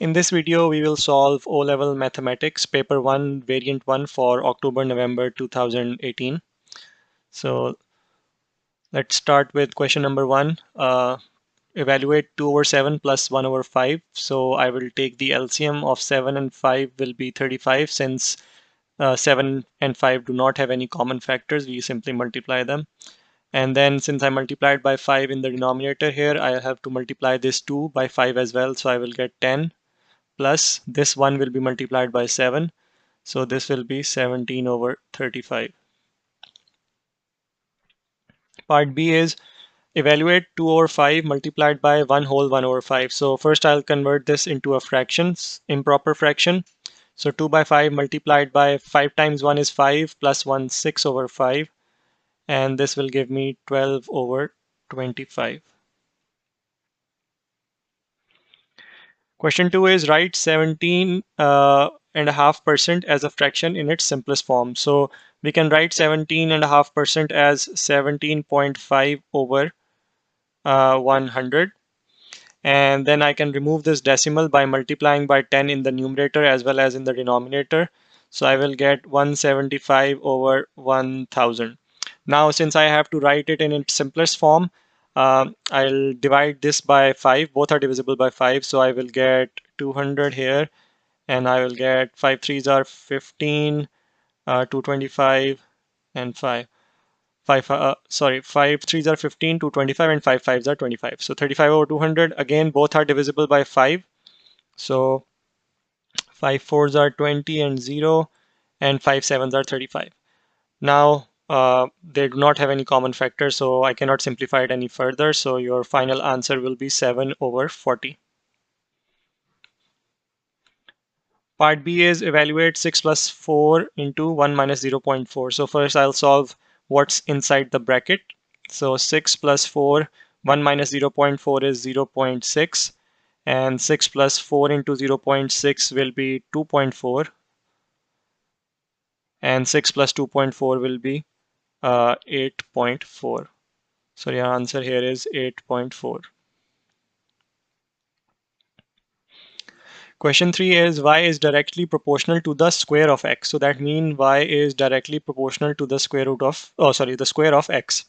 In this video, we will solve O-Level Mathematics, Paper 1, Variant 1 for October-November 2018. So let's start with question number 1. Evaluate 2 over 7 plus 1 over 5. So I will take the LCM of 7 and 5 will be 35. Since 7 and 5 do not have any common factors, we simply multiply them. And then since I multiplied by 5 in the denominator here, I have to multiply this 2 by 5 as well. So I will get 10. Plus this one will be multiplied by 7. So this will be 17 over 35. Part B is evaluate 2 over 5 multiplied by 1 whole 1 over 5. So first I'll convert this into a fraction, improper fraction. So 2 by 5 multiplied by 5 times 1 is 5 plus 1 6 over 5. And this will give me 12 over 25. Question 2 is write 17.5% as a fraction in its simplest form. So we can write 17.5% as 17.5 over 100. And then I can remove this decimal by multiplying by 10 in the numerator as well as in the denominator. So I will get 175 over 1000. Now, since I have to write it in its simplest form, I'll divide this by 5. Both are divisible by 5. So I will get 200 here, and I will get 5 threes are 15, 225, and 5. 5 threes are 15, 225, and 5 fives are 25. So 35 over 200. Again, both are divisible by 5. So 5 fours are 20 and 0, and 5 sevens are 35. Now, they do not have any common factors, so I cannot simplify it any further. So your final answer will be 7 over 40. Part B is evaluate 6 plus 4 into 1 minus 0.4. So first I'll solve what's inside the bracket. So 6 plus 4, 1 minus 0.4 is 0.6. And 6 plus 4 into 0.6 will be 2.4. And 6 plus 2.4 will be 8.4. So your answer here is 8.4. Question 3 is y is directly proportional to the square of x. So that means y is directly proportional to the square root of, the square of x.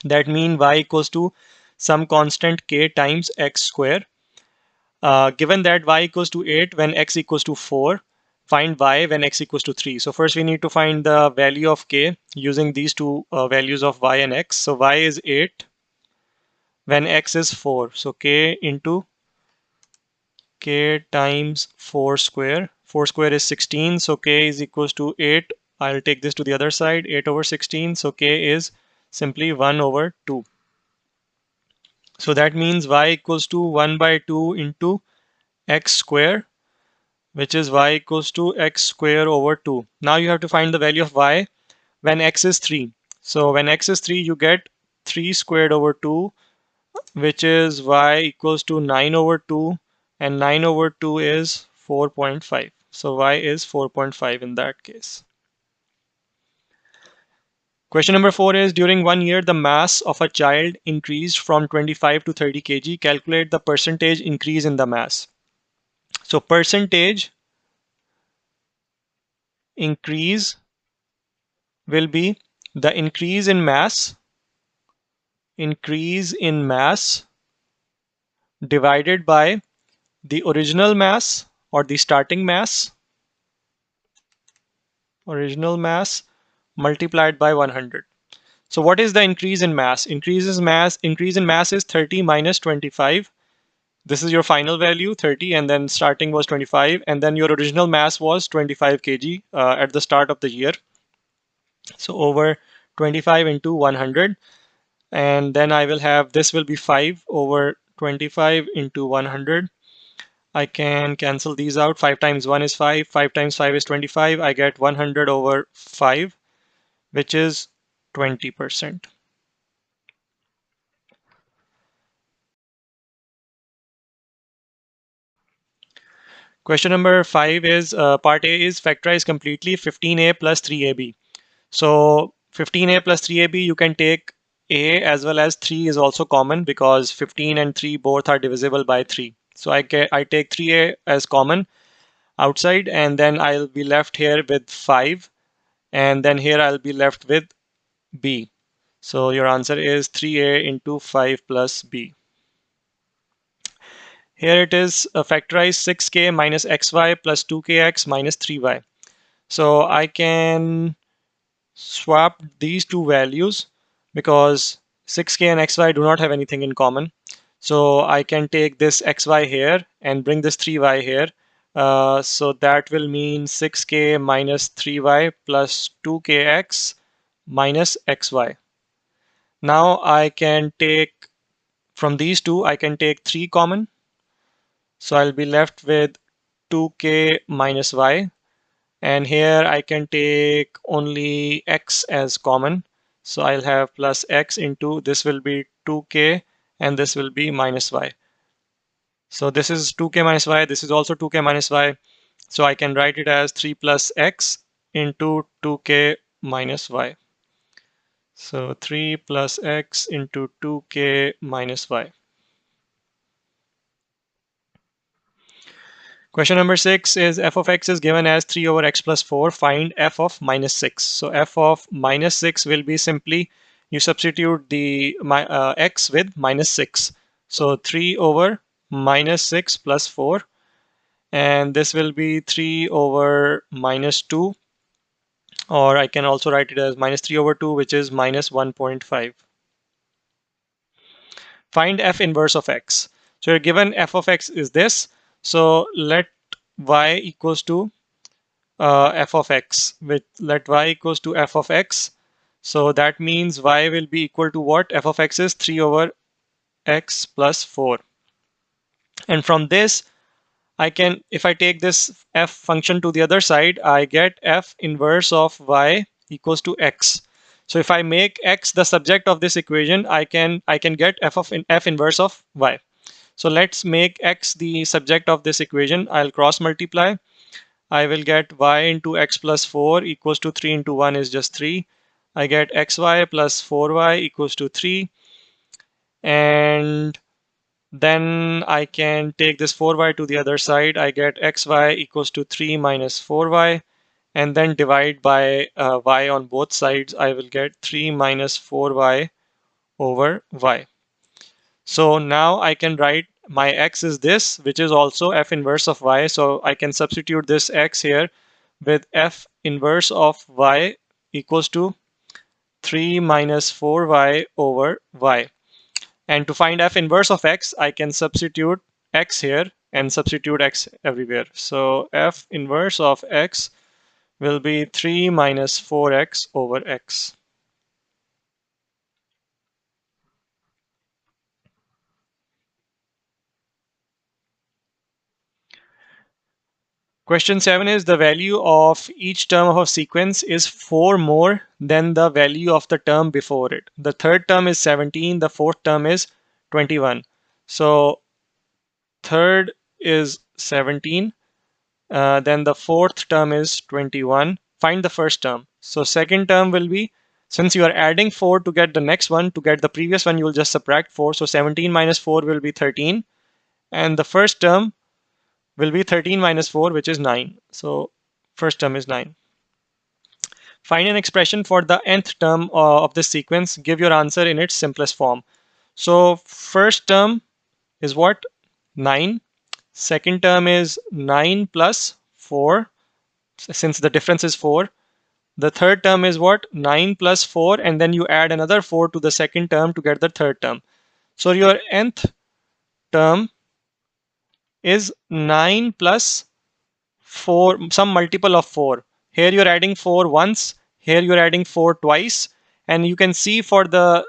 That means y equals to some constant k times x square. Given that y equals to 8 when x equals to 4, find y when x equals to 3. So first we need to find the value of k using these two values of y and x. So y is 8 when x is 4. So k into k times 4 square. 4 square is 16, so k is equals to 8. I'll take this to the other side, 8 over 16, so k is simply 1 over 2. So that means y equals to 1 by 2 into x square, which is y equals to x square over 2. Now you have to find the value of y when x is 3. So when x is 3, you get 3 squared over 2, which is y equals to 9 over 2, and 9 over 2 is 4.5. So y is 4.5 in that case. Question number 4 is during 1 year the mass of a child increased from 25 to 30 kg. Calculate the percentage increase in the mass. So percentage increase will be the increase in mass divided by the original mass or the starting mass multiplied by 100. So what is the increase in mass? Increase in mass is 30 minus 25. This is your final value, 30, and then starting was 25, and then your original mass was 25 kg at the start of the year. So over 25 into 100, and then I will have, this will be 5 over 25 into 100. I can cancel these out. 5 times 1 is 5. 5 times 5 is 25. I get 100 over 5, which is 20%. Question number 5 is part A is factorize completely 15a plus 3ab. So 15a plus 3ab, you can take a as well as 3 is also common because 15 and 3 both are divisible by 3. So I take 3a as common outside, and then I'll be left here with 5, and then here I'll be left with b. So your answer is 3a into 5 plus b. Here it is, factorize 6k minus xy plus 2kx minus 3y. So I can swap these two values because 6k and xy do not have anything in common. So I can take this xy here and bring this 3y here. So that will mean 6k minus 3y plus 2kx minus xy. Now I can take, from these two, I can take 3 common. So I'll be left with 2k minus y. And here I can take only x as common. So I'll have plus x into, this will be 2k, and this will be minus y. So this is 2k minus y, this is also 2k minus y. So I can write it as 3 plus x into 2k minus y. So 3 plus x into 2k minus y. Question number 6 is f of x is given as 3 over x plus 4. Find f of minus 6. So f of minus 6 will be simply, you substitute the x with minus 6. So 3 over minus 6 plus 4. And this will be 3 over minus 2. Or I can also write it as minus 3 over 2, which is minus 1.5. Find f inverse of x. So you're given f of x is this. So let y equals to f of x, with let y equals to f of x. So that means y will be equal to what? F of x is 3 over x plus 4. And from this, I can, if I take this f function to the other side, I get f inverse of y equals to x. So if I make x the subject of this equation, I can get f inverse of y. So let's make x the subject of this equation. I'll cross multiply. I will get y into x plus 4 equals to 3 into 1 is just 3. I get xy plus 4y equals to 3. And then I can take this 4y to the other side. I get xy equals to 3 minus 4y. And then divide by y on both sides. I will get 3 minus 4y over y. So now I can write my x is this, which is also f inverse of y. So I can substitute this x here with f inverse of y equals to 3 minus 4y over y. And to find f inverse of x, I can substitute x here and substitute x everywhere. So f inverse of x will be 3 minus 4x over x. Question 7 is the value of each term of a sequence is 4 more than the value of the term before it. The third term is 17, the fourth term is 21. So third is 17, then the fourth term is 21. Find the first term. So second term will be, since you are adding 4 to get the next one, to get the previous one, you will just subtract 4. So 17 minus 4 will be 13. And the first term will be 13 minus 4, which is 9. So first term is 9. Find an expression for the nth term of this sequence. Give your answer in its simplest form. So first term is what? 9. Second term is 9 plus 4, since the difference is 4. The third term is what? 9 plus 4, and then you add another 4 to the second term to get the third term. So your nth term is 9 plus 4, some multiple of 4. Here you're adding 4 once, here you're adding 4 twice, and you can see for the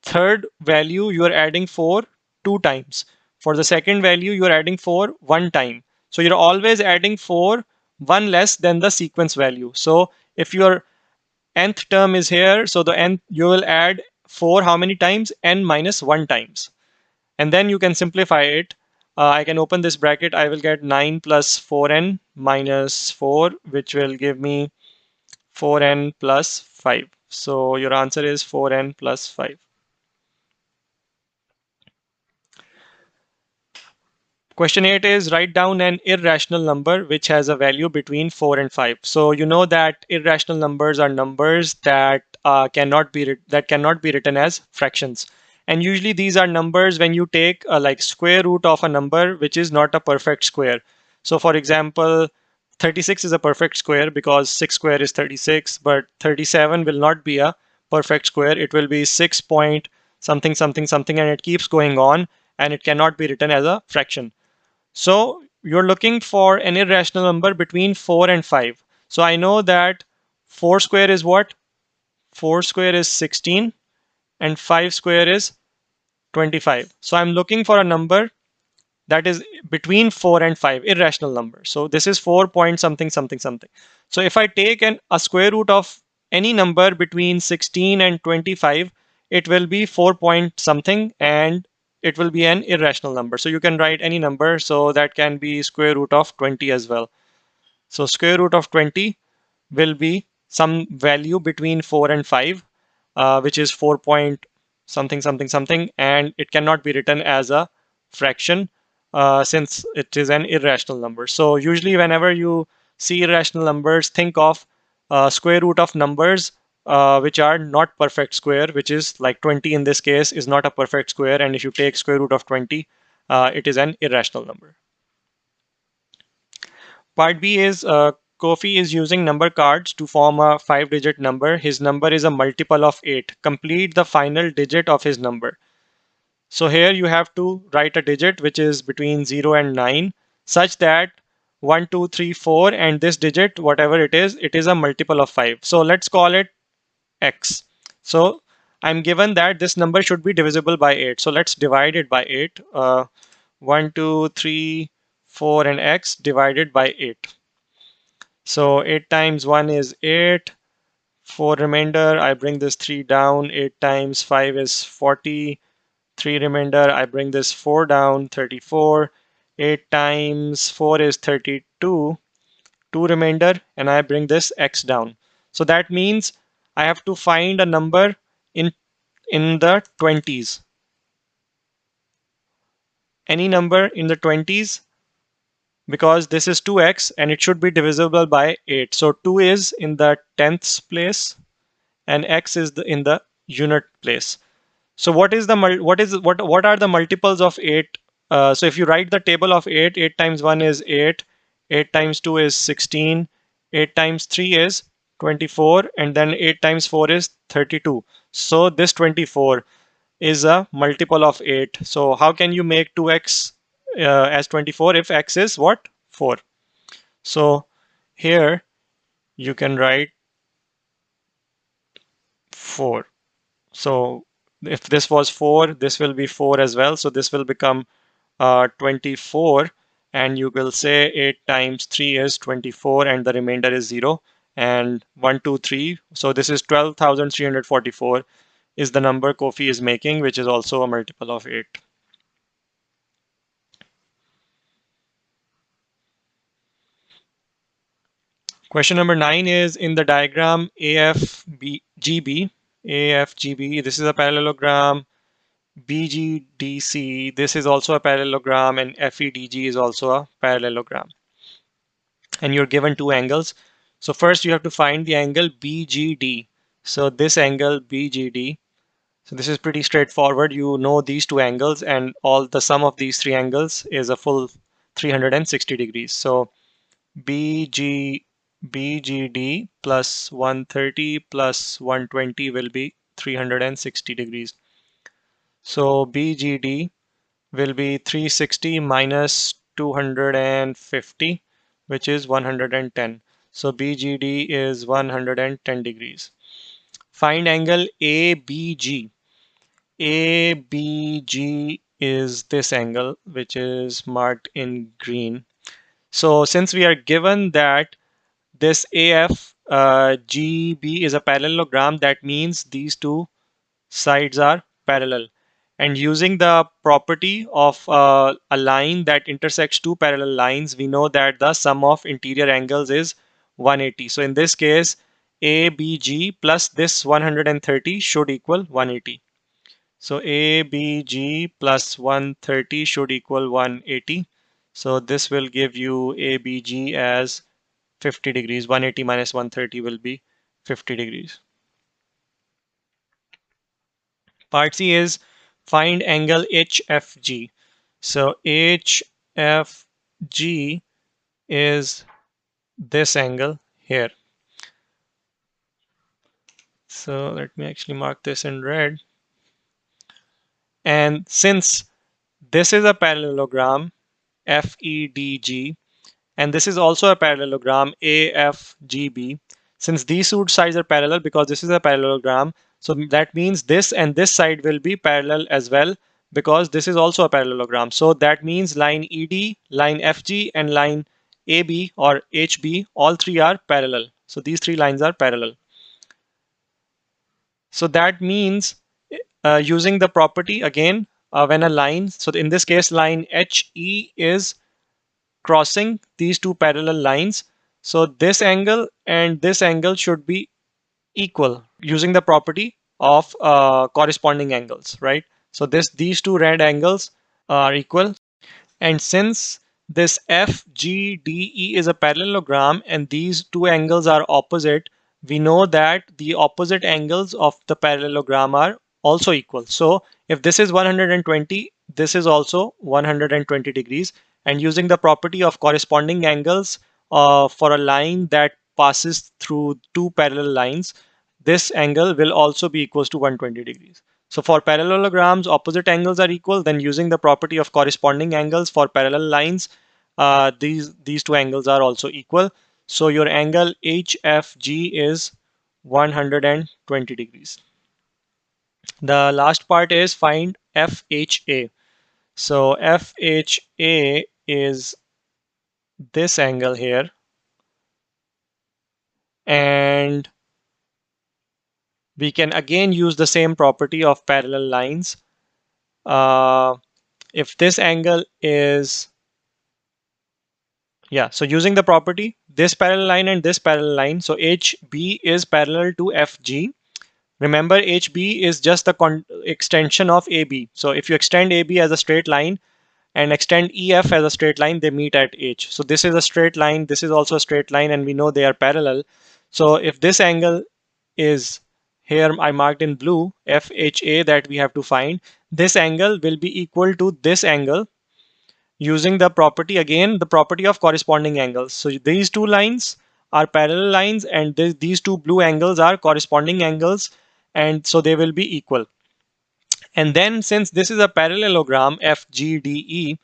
third value you're adding 4 2 times. For the second value you're adding 4 1 time. So you're always adding 4 1 less than the sequence value. So if your nth term is here, so the nth you will add 4 how many times? N minus 1 times. And then you can simplify it. I can open this bracket. I will get 9 plus 4n minus 4, which will give me 4n plus 5. So your answer is 4n plus 5. Question 8 is write down an irrational number which has a value between 4 and 5. So you know that irrational numbers are numbers that cannot be written as fractions. And usually these are numbers when you take like square root of a number which is not a perfect square. So for example, 36 is a perfect square because 6 square is 36, but 37 will not be a perfect square. It will be 6 point something something something, and it keeps going on, and it cannot be written as a fraction. So you're looking for an irrational number between 4 and 5. So I know that 4 square is what? 4 square is 16 and 5 square is 25. So I'm looking for a number that is between 4 and 5, irrational number. So this is 4 point something something something. So if I take a square root of any number between 16 and 25, it will be 4 point something, and it will be an irrational number. So you can write any number, so that can be square root of 20 as well. So square root of 20 will be some value between 4 and 5, which is 4 point something something something, and it cannot be written as a fraction since it is an irrational number. So usually whenever you see irrational numbers, think of square root of numbers which are not perfect square, which is like 20 in this case is not a perfect square, and if you take square root of 20, it is an irrational number. Part B is Kofi is using number cards to form a 5-digit number. His number is a multiple of 8. Complete the final digit of his number. So here you have to write a digit which is between 0 and 9 such that 1, 2, 3, 4, and this digit, whatever it is a multiple of 5. So let's call it x. So I'm given that this number should be divisible by 8. So let's divide it by 8. 1, 2, 3, 4, and x divided by 8. So 8 times 1 is 8. 4 remainder, I bring this 3 down. 8 times 5 is 40. 3 remainder, I bring this 4 down. 34. 8 times 4 is 32. 2 remainder, and I bring this x down. So that means I have to find a number in the 20s. Any number in the 20s, because this is 2x and it should be divisible by 8. So 2 is in the 10th place and x is in the unit place. So what are the multiples of 8? So if you write the table of 8, 8 times 1 is 8, 8 times 2 is 16, 8 times 3 is 24, and then 8 times 4 is 32. So this 24 is a multiple of 8. So how can you make 2x as 24 if x is what? 4. So here you can write 4. So if this was 4, this will be 4 as well. So this will become 24, and you will say 8 times 3 is 24, and the remainder is 0. And 1, 2, 3. So this is 12,344 is the number Kofi is making, which is also a multiple of 8. Question number 9 is in the diagram AFGB. AFGB, this is a parallelogram. BGDC, this is also a parallelogram, and FEDG is also a parallelogram. And you're given two angles. So first you have to find the angle BGD. So this angle BGD. So this is pretty straightforward. You know these two angles, and all the sum of these three angles is a full 360 degrees. So BGD plus 130 plus 120 will be 360 degrees. So BGD will be 360 minus 250, which is 110. So BGD is 110 degrees. Find angle ABG. ABG is this angle, which is marked in green. So since we are given that this AFGB is a parallelogram, that means these two sides are parallel. And using the property of a line that intersects two parallel lines, we know that the sum of interior angles is 180. So in this case, ABG plus this 130 should equal 180. So ABG plus 130 should equal 180. So this will give you ABG as 50 degrees. 180 minus 130 will be 50 degrees. Part C is find angle HFG. So HFG is this angle here. So let me actually mark this in red. And since this is a parallelogram, FEDG, and this is also a parallelogram, AFGB, since these two sides are parallel because this is a parallelogram, so that means this and this side will be parallel as well because this is also a parallelogram. So that means line ED, line FG, and line AB or HB, all three are parallel. So these three lines are parallel. So that means using the property again, when a line, so in this case line HE is crossing these two parallel lines, so this angle and this angle should be equal using the property of corresponding angles, right? So these two red angles are equal. And since this FGDE is a parallelogram and these two angles are opposite, we know that the opposite angles of the parallelogram are also equal. So if this is 120, this is also 120 degrees. And using the property of corresponding angles for a line that passes through two parallel lines, this angle will also be equals to 120 degrees. So for parallelograms, opposite angles are equal. Then using the property of corresponding angles for parallel lines, these two angles are also equal. So your angle HFG is 120 degrees. The last part is find FHA. So FHA is this angle here. And we can again use the same property of parallel lines. If this angle is, yeah, so using the property, this parallel line and this parallel line, so HB is parallel to FG. Remember, HB is just the extension of AB. So if you extend AB as a straight line and extend EF as a straight line, they meet at H. So this is a straight line, this is also a straight line, and we know they are parallel. So if this angle is here, I marked in blue, FHA, that we have to find, this angle will be equal to this angle using the property, again, the property of corresponding angles. So these two lines are parallel lines and these two blue angles are corresponding angles, and so they will be equal. And then since this is a parallelogram FGDE,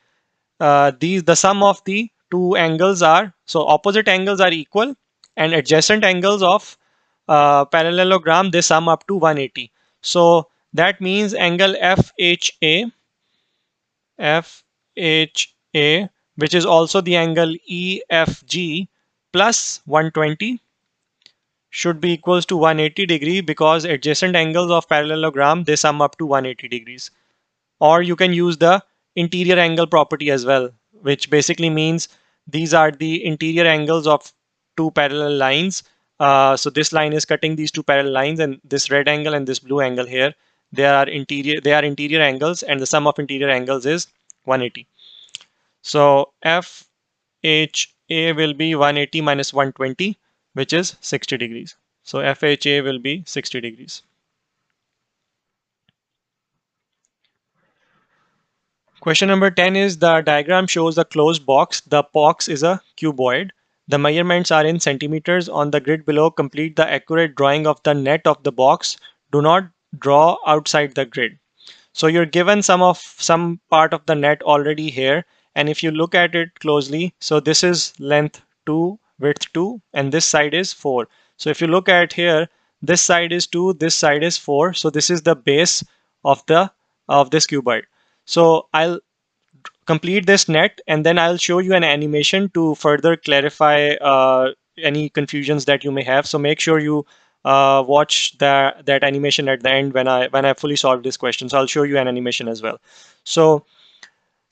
the sum of the two angles are, so opposite angles are equal and adjacent angles of parallelogram, they sum up to 180. So that means angle FHA, which is also the angle EFG plus 120 should be equals to 180 degree because adjacent angles of parallelogram, they sum up to 180 degrees. Or you can use the interior angle property as well, which basically means these are the interior angles of two parallel lines. So this line is cutting these two parallel lines, and this red angle and this blue angle here, they are interior angles, and the sum of interior angles is 180. So FHA will be 180 minus 120, which is 60 degrees. So FHA will be 60 degrees. Question number 10 is the diagram shows a closed box. The box is a cuboid. The measurements are in centimeters. On the grid below, complete the accurate drawing of the net of the box. Do not draw outside the grid. So you're given some part of the net already here. And if you look at it closely, so this is length 2, width 2, and this side is 4. So if you look at here, this side is 2, this side is 4. So this is the base of this cuboid. So I'll complete this net and then I'll show you an animation to further clarify any confusions that you may have. So make sure you watch that animation at the end when I fully solve this question. So I'll show you an animation as well. So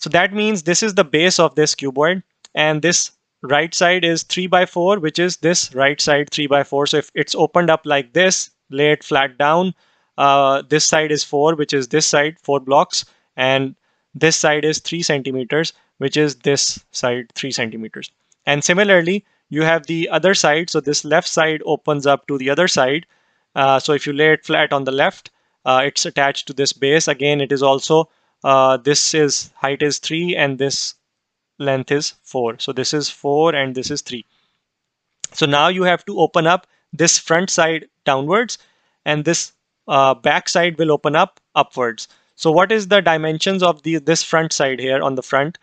that means this is the base of this cuboid, and this right side is 3 by 4, which is this right side 3 by 4. So if it's opened up like this, lay it flat down, this side is 4, which is this side 4 blocks, and this side is 3 centimeters. which is this side 3 centimeters. And similarly, you have the other side. So this left side opens up to the other side. So if you lay it flat on the left, it's attached to this base. Again, it is also this is height is 3 and this length is 4. So this is 4 and this is 3. So now you have to open up this front side downwards, and this back side will open up upwards. So what is the dimensions of this front side here on the front?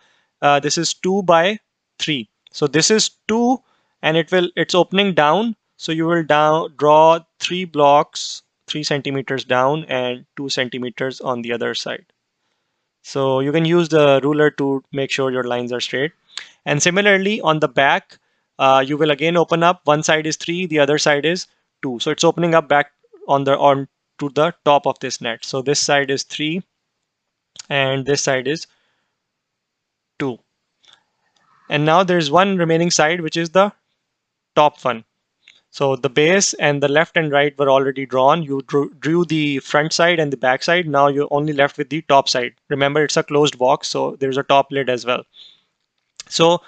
This is 2 by 3. So this is 2, and it's opening down. So you will draw 3 blocks, 3 centimeters down and 2 centimeters on the other side. So you can use the ruler to make sure your lines are straight. And similarly on the back, you will again open up. One side is 3, the other side is 2. So it's opening up back on to the top of this net. So this side is 3 and this side is 2. And now there's one remaining side, which is the top one. So the base and the left and right were already drawn. You drew the front side and the back side. Now you're only left with the top side. Remember, it's a closed box, so there's a top lid as well. So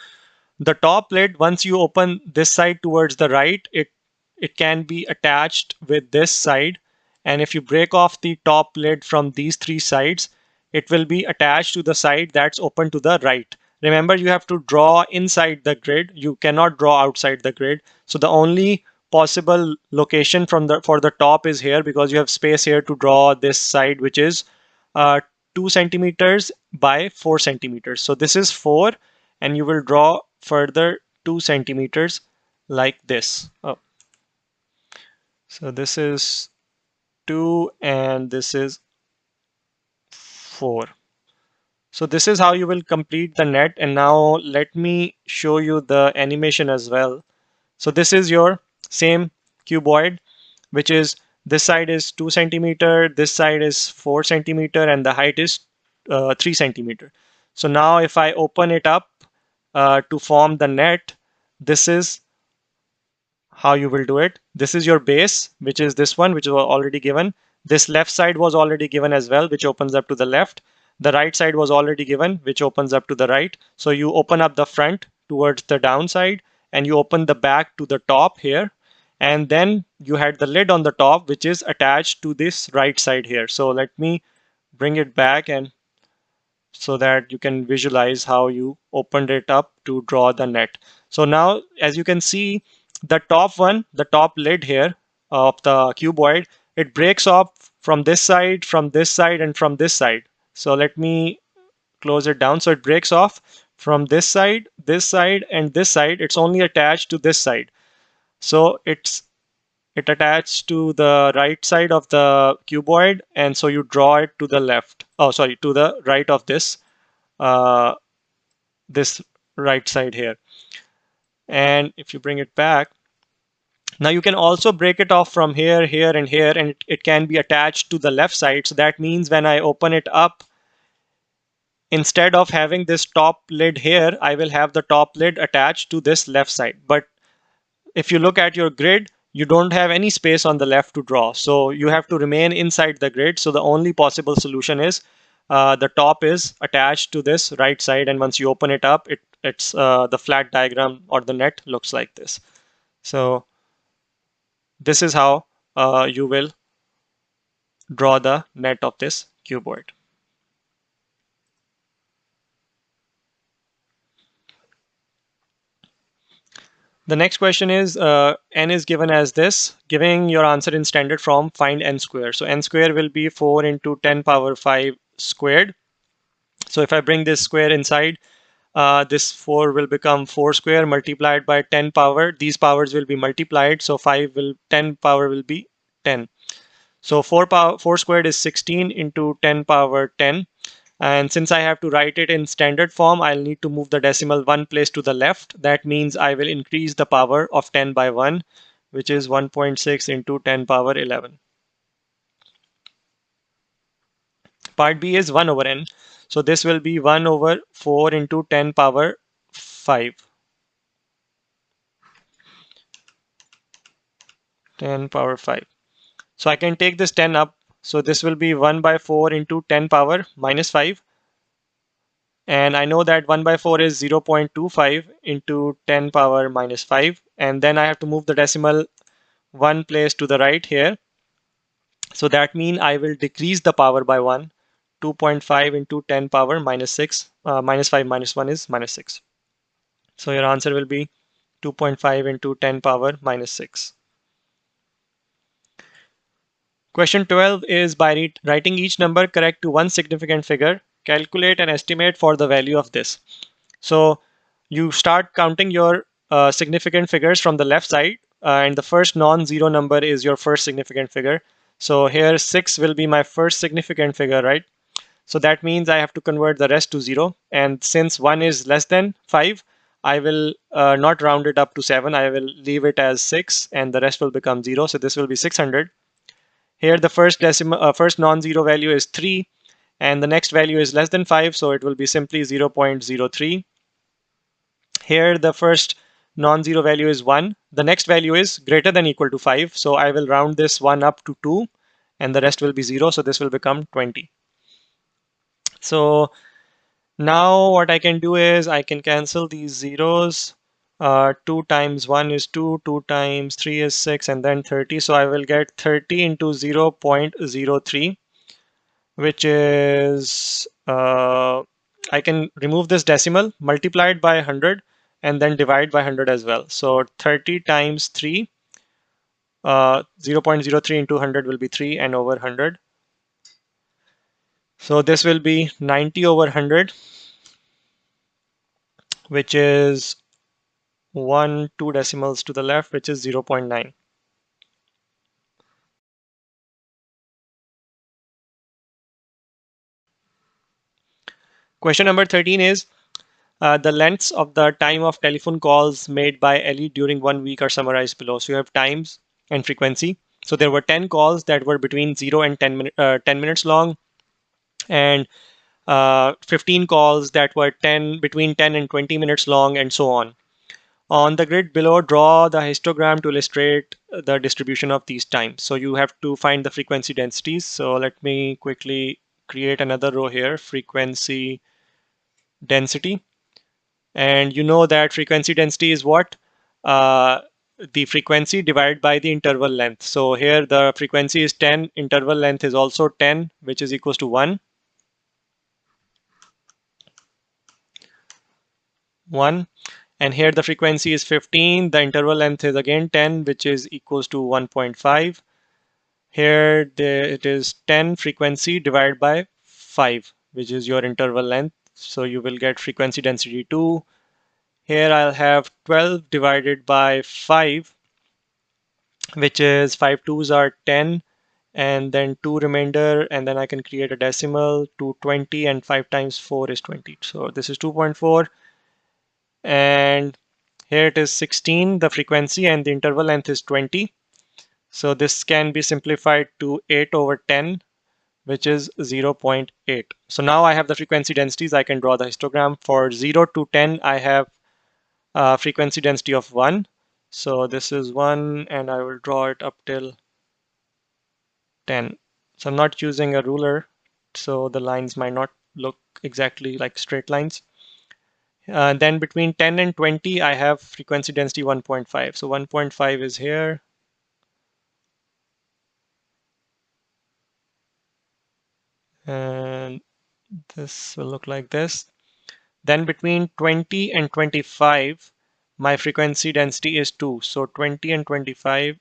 the top lid, once you open this side towards the right, it can be attached with this side. And if you break off the top lid from these 3 sides, it will be attached to the side that's open to the right. Remember, you have to draw inside the grid. You cannot draw outside the grid. So the only possible location for the top is here, because you have space here to draw this side, which is 2 centimeters by 4 centimeters. So this is 4, and you will draw further 2 centimeters like this. Oh. So this is 2 and this is 4. So this is how you will complete the net. And now let me show you the animation as well. So this is your same cuboid, which is this side is 2 centimeter, this side is 4 centimeter, and the height is 3 centimeter. So now if I open it up to form the net, this is how you will do it. This is your base, which is this one, which was already given. This left side was already given as well, which opens up to the left. The right side was already given, which opens up to the right. So you open up the front towards the downside, and you open the back to the top here. And then you had the lid on the top, which is attached to this right side here. So let me bring it back and so that you can visualize how you opened it up to draw the net. So now, as you can see, the top one, the top lid here of the cuboid, it breaks off from this side, and from this side. So let me close it down. So it breaks off from this side, and this side. It's only attached to this side. So it attached to the right side of the cuboid, and so you draw it to the left. Oh, sorry, to the right of this this right side here. And if you bring it back, now you can also break it off from here, here, and here, and it can be attached to the left side. So that means when I open it up, instead of having this top lid here, I will have the top lid attached to this left side. But if you look at your grid, you don't have any space on the left to draw. So you have to remain inside the grid. So the only possible solution is the top is attached to this right side. And once you open it up, it's the flat diagram or the net looks like this. So this is how you will draw the net of this cuboid. The next question is n is given as this. Giving your answer in standard form, find n square. So n square will be 4 into 10 power 5 squared. So if I bring this square inside, this 4 will become 4 square multiplied by 10 power. These powers will be multiplied. So 10 power will be 10. So 4 squared is 16 into 10 power 10. And since I have to write it in standard form, I'll need to move the decimal one place to the left. That means I will increase the power of 10 by 1, which is 1.6 into 10 power 11. Part B is 1 over n. So this will be 1 over 4 into 10 power 5. 10 power 5. So I can take this 10 up. So this will be 1 by 4 into 10 power minus 5. And I know that 1 by 4 is 0.25 into 10 power minus 5. And then I have to move the decimal one place to the right here. So that means I will decrease the power by 1. 2.5 into 10 power minus 6. Minus 5 minus 1 is minus 6. So your answer will be 2.5 into 10 power minus 6. Question 12 is by writing each number correct to one significant figure, calculate an estimate for the value of this. So you start counting your significant figures from the left side, and the first non-zero number is your first significant figure. So here 6 will be my first significant figure, right? So that means I have to convert the rest to 0. And since 1 is less than 5, I will not round it up to 7. I will leave it as 6 and the rest will become 0. So this will be 600. Here the first non-zero value is 3 and the next value is less than 5. So it will be simply 0.03. Here the first non-zero value is 1. The next value is greater than equal to 5. So I will round this 1 up to 2 and the rest will be 0. So this will become 20. So now what I can do is I can cancel these zeros. 2 times 1 is 2, 2 times 3 is 6, and then 30. So I will get 30 into 0.03, which is, I can remove this decimal, multiply it by 100, and then divide by 100 as well. So 30 times 3, 0.03 into 100 will be 3 and over 100. So this will be 90 over 100, which is 2 decimals to the left, which is 0.9. Question number 13 is the lengths of the time of telephone calls made by Ellie during 1 week are summarized below. So you have times and frequency. So there were 10 calls that were between 0 and 10 minutes long, and 15 calls that were between 10 and 20 minutes long, and so on. On the grid below, draw the histogram to illustrate the distribution of these times. So you have to find the frequency densities. So let me quickly create another row here, frequency density. And you know that frequency density is what? The frequency divided by the interval length. So here the frequency is 10, interval length is also 10, which is equals to 1. 1. And here the frequency is 15, the interval length is again 10, which is equals to 1.5. Here it is 10 frequency divided by 5, which is your interval length. So you will get frequency density 2. Here I'll have 12 divided by 5, which is 5 twos are 10, and then 2 remainder, and then I can create a decimal to 20, and 5 times 4 is 20. So this is 2.4. And here it is 16, the frequency, and the interval length is 20. So this can be simplified to 8 over 10, which is 0.8. So now I have the frequency densities. I can draw the histogram. For 0 to 10, I have frequency density of 1. So this is 1, and I will draw it up till 10. So I'm not using a ruler, so the lines might not look exactly like straight lines. Then between 10 and 20, I have frequency density 1.5. So 1.5 is here. And this will look like this. Then between 20 and 25, my frequency density is 2. So 20 and 25,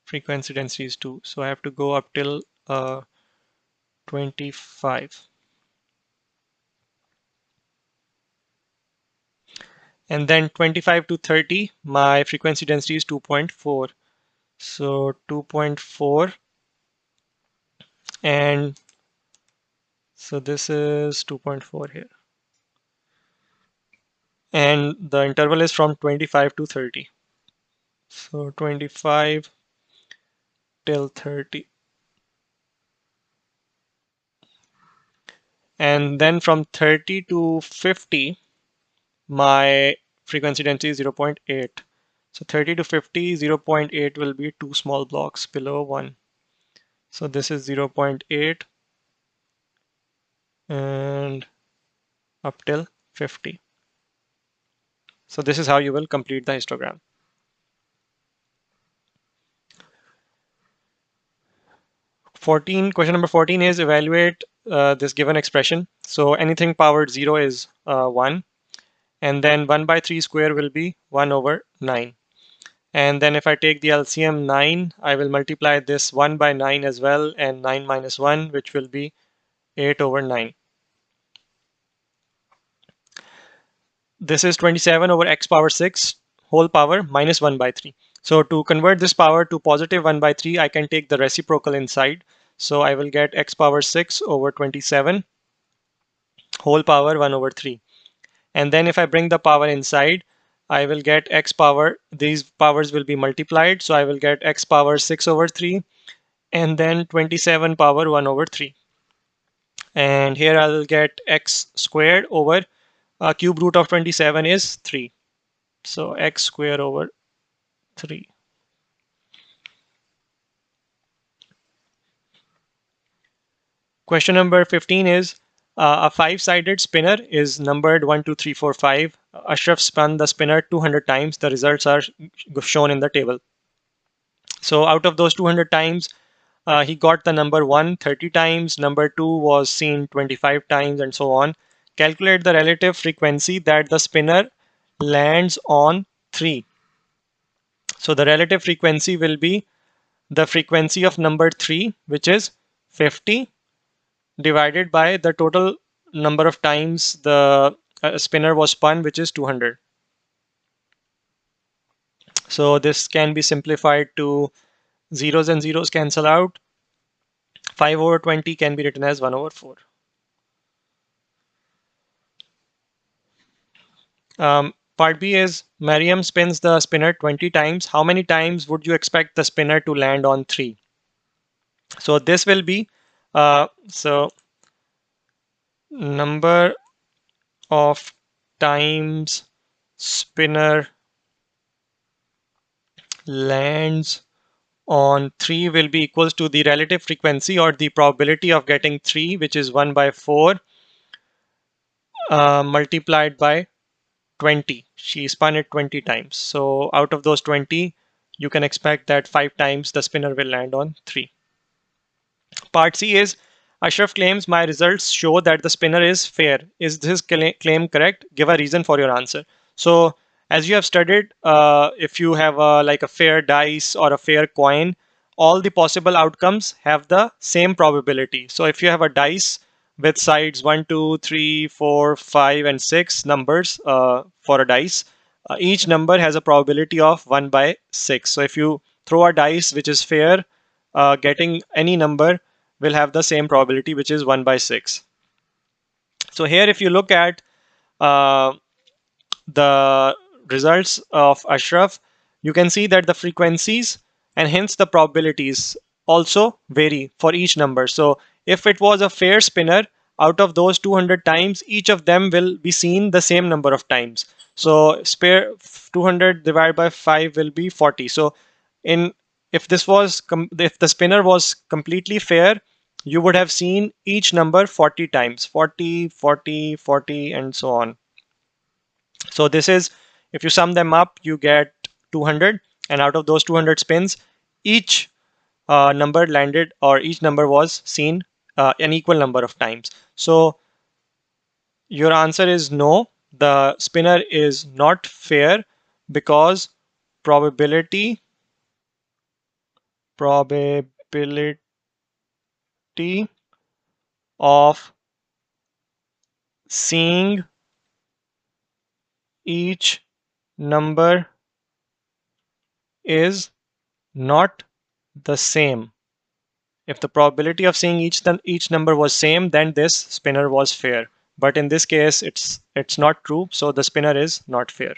frequency density is 2. So I have to go up till 25. And then 25 to 30, my frequency density is 2.4. So 2.4, and so this is 2.4 here. And the interval is from 25 to 30. So 25 till 30. And then from 30 to 50, my frequency density is 0.8. So 30 to 50, 0.8 will be 2 small blocks below 1. So this is 0.8, and up till 50. So this is how you will complete the histogram. 14, question number 14 is evaluate this given expression. So anything powered 0 is 1. And then 1 by 3 square will be 1 over 9. And then if I take the LCM 9, I will multiply this 1 by 9 as well, and 9 minus 1, which will be 8 over 9. This is 27 over x power 6 whole power minus 1 by 3. So to convert this power to positive 1 by 3, I can take the reciprocal inside. So I will get x power 6 over 27 whole power 1 over 3. And then if I bring the power inside, I will get x power, these powers will be multiplied. So I will get x power 6 over 3 and then 27 power 1 over 3. And here I will get x squared over cube root of 27 is 3. So x squared over 3. Question number 15 is a five-sided spinner is numbered 1, 2, 3, 4, 5. Ashraf spun the spinner 200 times. The results are shown in the table. So out of those 200 times, he got the number 1 30 times, number 2 was seen 25 times, and so on. Calculate the relative frequency that the spinner lands on 3. So the relative frequency will be the frequency of number 3, which is 50, divided by the total number of times the spinner was spun, which is 200. So this can be simplified to zeros and zeros cancel out. 5 over 20 can be written as 1 over 4. Part B is Mariam spins the spinner 20 times. How many times would you expect the spinner to land on 3? So this will be so number of times spinner lands on 3 will be equals to the relative frequency or the probability of getting 3, which is 1 by 4, multiplied by 20. She spun it 20 times. So out of those 20, you can expect that 5 times the spinner will land on 3. Part C is Ashraf claims my results show that the spinner is fair. Is this claim correct? Give a reason for your answer. So as you have studied, if you have like a fair dice or a fair coin, all the possible outcomes have the same probability. So if you have a dice with sides 1, 2, 3, 4, 5, and 6 numbers for a dice, each number has a probability of 1 by 6. So if you throw a dice which is fair, getting any number will have the same probability, which is 1 by 6. So here, if you look at uh, the results of Ashraf, you can see that the frequencies and hence the probabilities also vary for each number. So if it was a fair spinner, out of those 200 times, each of them will be seen the same number of times. So spare 200 divided by 5 will be 40. So in if this was if the spinner was completely fair, you would have seen each number 40 times, 40, 40, 40, and so on. So this is, if you sum them up, you get 200, and out of those 200 spins, each number landed, or each number was seen an equal number of times. So your answer is no, the spinner is not fair because probability probability of seeing each number is not the same. If the probability of seeing each number was same, then this spinner was fair. But in this case, it's not true, so the spinner is not fair.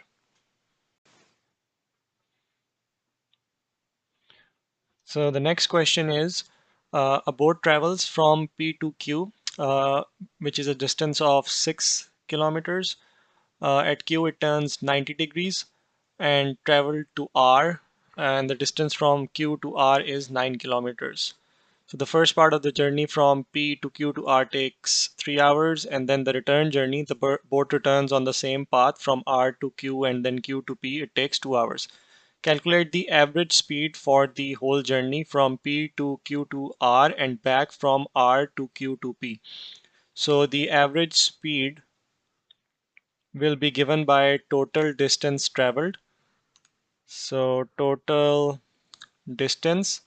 So the next question is, a boat travels from P to Q, which is a distance of 6 kilometers. At Q, it turns 90 degrees and travel to R, and the distance from Q to R is 9 kilometers. So the first part of the journey from P to Q to R takes 3 hours, and then the return journey, the boat returns on the same path from R to Q and then Q to P, it takes 2 hours. Calculate the average speed for the whole journey from P to Q to R and back from R to Q to P. So the average speed will be given by total distance traveled. So total distance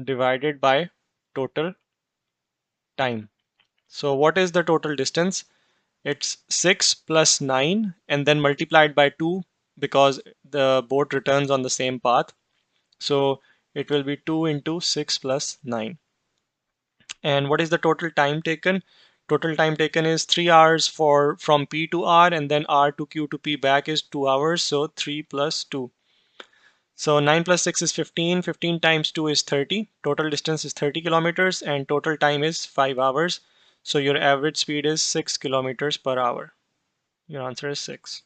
divided by total time. So what is the total distance? It's 6 plus 9 and then multiplied by 2 because the boat returns on the same path. So it will be 2 into 6 plus 9. And what is the total time taken? Total time taken is 3 hours for from P to R, and then R to Q to P back is 2 hours. So 3 plus 2. So 9 plus 6 is 15. 15 times 2 is 30. Total distance is 30 kilometers and total time is 5 hours. So your average speed is 6 kilometers per hour. Your answer is 6.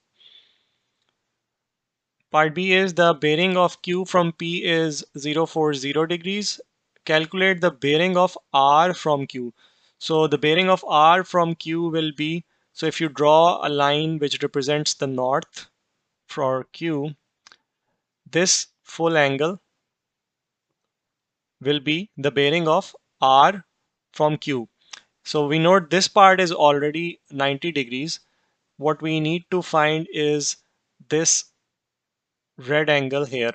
Part B is the bearing of Q from P is 040 degrees. Calculate the bearing of R from Q. So the bearing of R from Q will be, so if you draw a line which represents the north for Q, this full angle will be the bearing of R from Q. So we know this part is already 90 degrees. What we need to find is this red angle here.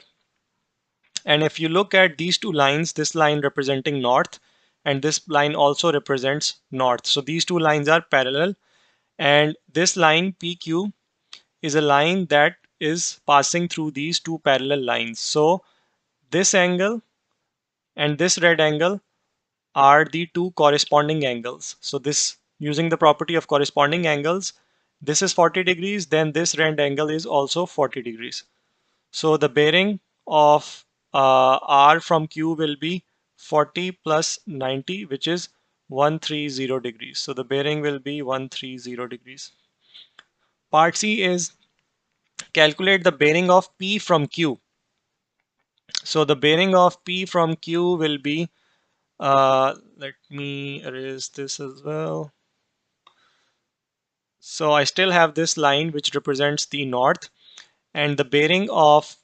And if you look at these two lines, this line representing north and this line also represents north. So these two lines are parallel, and this line PQ is a line that is passing through these two parallel lines. So this angle and this red angle are the two corresponding angles. So this, using the property of corresponding angles, this is 40 degrees, then this red angle is also 40 degrees. So the bearing of R from Q will be 40 plus 90, which is 130 degrees. So the bearing will be 130 degrees. Part C is calculate the bearing of P from Q. So the bearing of P from Q will be, let me erase this as well. So I still have this line which represents the north, and the bearing of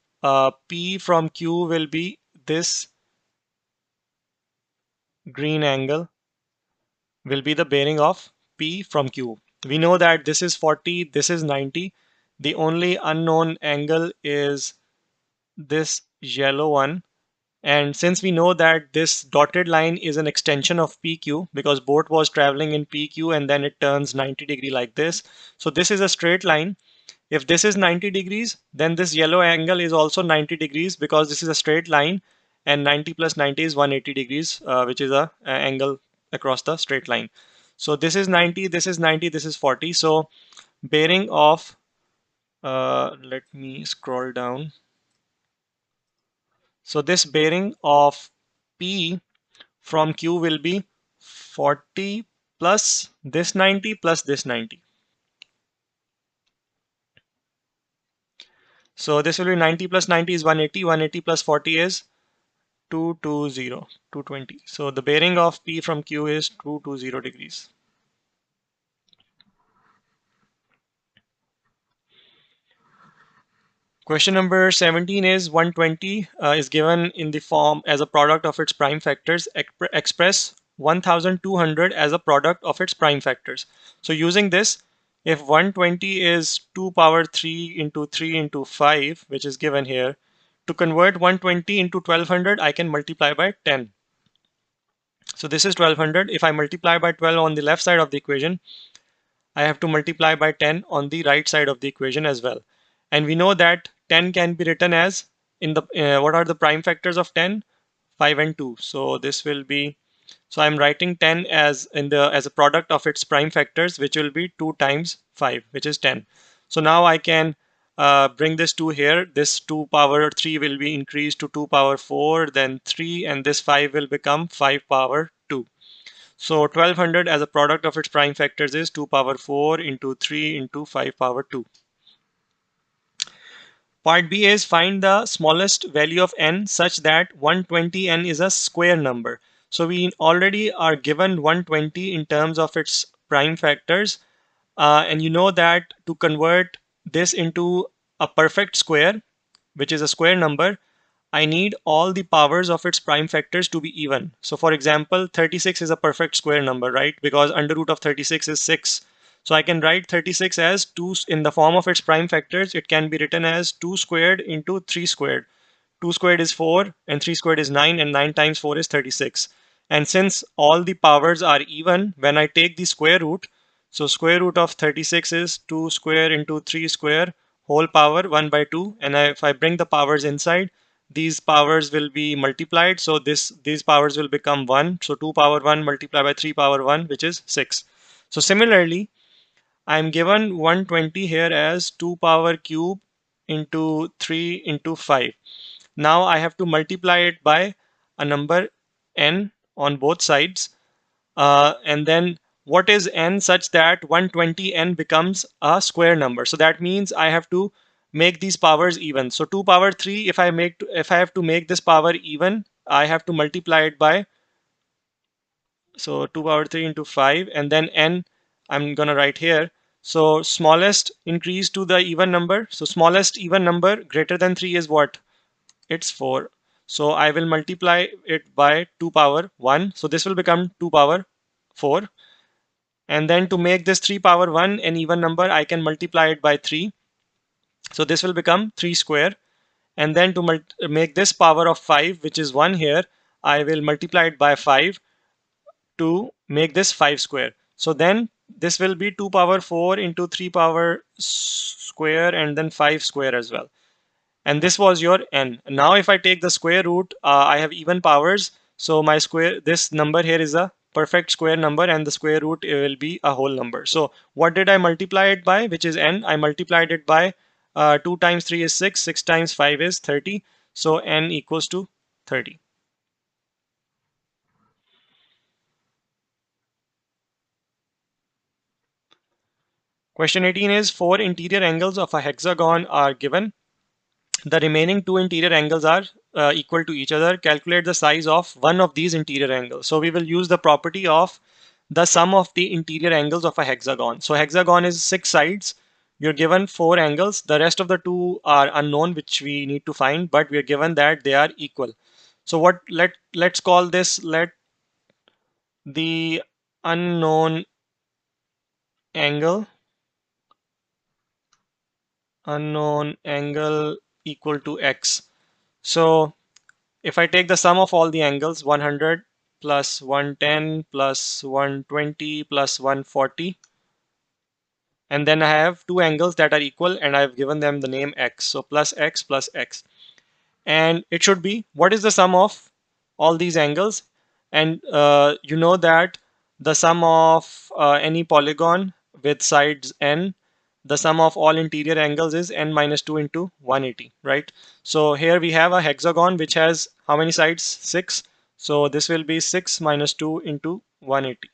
P from Q will be this green angle will be the bearing of P from Q. We know that this is 40, this is 90. The only unknown angle is this yellow one. And since we know that this dotted line is an extension of PQ because boat was traveling in PQ and then it turns 90 degree like this. So this is a straight line. If this is 90 degrees, then this yellow angle is also 90 degrees because this is a straight line, and 90 plus 90 is 180 degrees, which is a angle across the straight line. So this is 90, this is 90, this is 40. So bearing of, let me scroll down. So this bearing of P from Q will be 40 plus this 90 plus this 90. So this will be 90 plus 90 is 180. 180 plus 40 is 220, 220. So the bearing of P from Q is 220 degrees. Question number 17 is 120 is given in the form as a product of its prime factors. Express 1200 as a product of its prime factors. So using this, if 120 is 2 power 3 into 3 into 5, which is given here, to convert 120 into 1200, I can multiply by 10. So this is 1200. If I multiply by 12 on the left side of the equation, I have to multiply by 10 on the right side of the equation as well. And we know that 10 can be written as, in the what are the prime factors of 10? 5 and 2. So this will be, so I'm writing 10 as as a product of its prime factors, which will be 2 times 5, which is 10. So now I can bring this 2 here. This 2 power 3 will be increased to 2 power 4, then 3, and this 5 will become 5 power 2. So 1200 as a product of its prime factors is 2 power 4 into 3 into 5 power 2. Part B is find the smallest value of n such that 120n is a square number. So we already are given 120 in terms of its prime factors. And you know that to convert this into a perfect square, which is a square number, I need all the powers of its prime factors to be even. So for example, 36 is a perfect square number, right? Because under root of 36 is 6. So I can write 36 as 2 in the form of its prime factors. It can be written as 2 squared into 3 squared. 2 squared is 4 and 3 squared is 9 and 9 times 4 is 36. And since all the powers are even, when I take the square root, so square root of 36 is 2 square into 3 square whole power 1 by 2. And if I bring the powers inside, these powers will be multiplied. So these powers will become 1. So 2 power 1 multiplied by 3 power 1, which is 6. So similarly, I'm given 120 here as 2 power cube into 3 into 5. Now I have to multiply it by a number n on both sides. And then what is n such that 120n becomes a square number? So that means I have to make these powers even. So 2 power 3, if I have to make this power even, I have to multiply it by, so 2 power 3 into 5, and then n I'm gonna write here. So smallest increase to the even number. So smallest even number greater than 3 is what? It's 4. So I will multiply it by 2 power 1. So this will become 2 power 4. And then to make this 3 power 1 an even number, I can multiply it by 3. So this will become 3 square. And then to make this power of 5, which is 1 here, I will multiply it by 5 to make this 5 square. So then this will be 2 power 4 into 3 power square and then 5 square as well. And this was your n. Now if I take the square root, I have even powers. So my square, this number here is a perfect square number and the square root will be a whole number. So what did I multiply it by, which is n? I multiplied it by 2 times 3 is 6, 6 times 5 is 30. So n equals to 30. Question 18 is 4 interior angles of a hexagon are given. The remaining 2 interior angles are equal to each other. Calculate the size of one of these interior angles. So we will use the property of the sum of the interior angles of a hexagon. So hexagon is 6 sides. You're given 4 angles. The rest of the 2 are unknown, which we need to find, but we are given that they are equal. So what let's call this, let the unknown angle equal to x. So if I take the sum of all the angles, 100 plus 110 plus 120 plus 140, and then I have two angles that are equal and I've given them the name x. So plus x. And it should be, what is the sum of all these angles? And you know that the sum of any polygon with sides n, the sum of all interior angles is n minus 2 into 180, right? So here we have a hexagon which has how many sides? 6. So this will be 6 minus 2 into 180.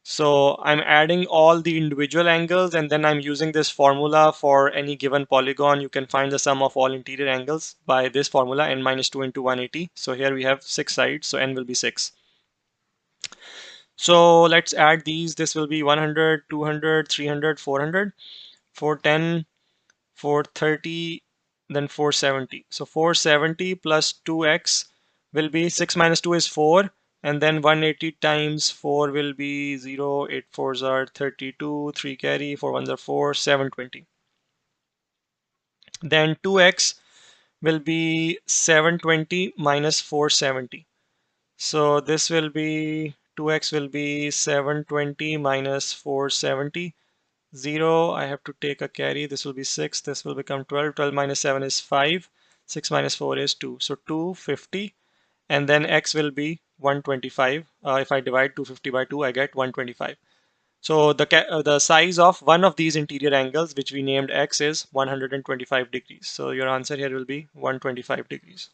So I'm adding all the individual angles and then I'm using this formula for any given polygon. You can find the sum of all interior angles by this formula, n minus 2 into 180. So here we have 6 sides, so n will be 6. So let's add these. This will be 100, 200, 300, 400, 410, 430, then 470. So 470 plus 2x will be 6 minus 2 is 4. And then 180 times 4 will be 0, 8 4s are 32, 3 carry, 4 1s are 4, 720. Then 2x will be 720 minus 470. So this will be 2x will be 720 minus 470. 0, I have to take a carry. This will be 6. This will become 12. 12 minus 7 is 5. 6 minus 4 is 2. So 250. And then x will be 125. If I divide 250 by 2, I get 125. So the size of one of these interior angles, which we named x, is 125 degrees. So your answer here will be 125 degrees.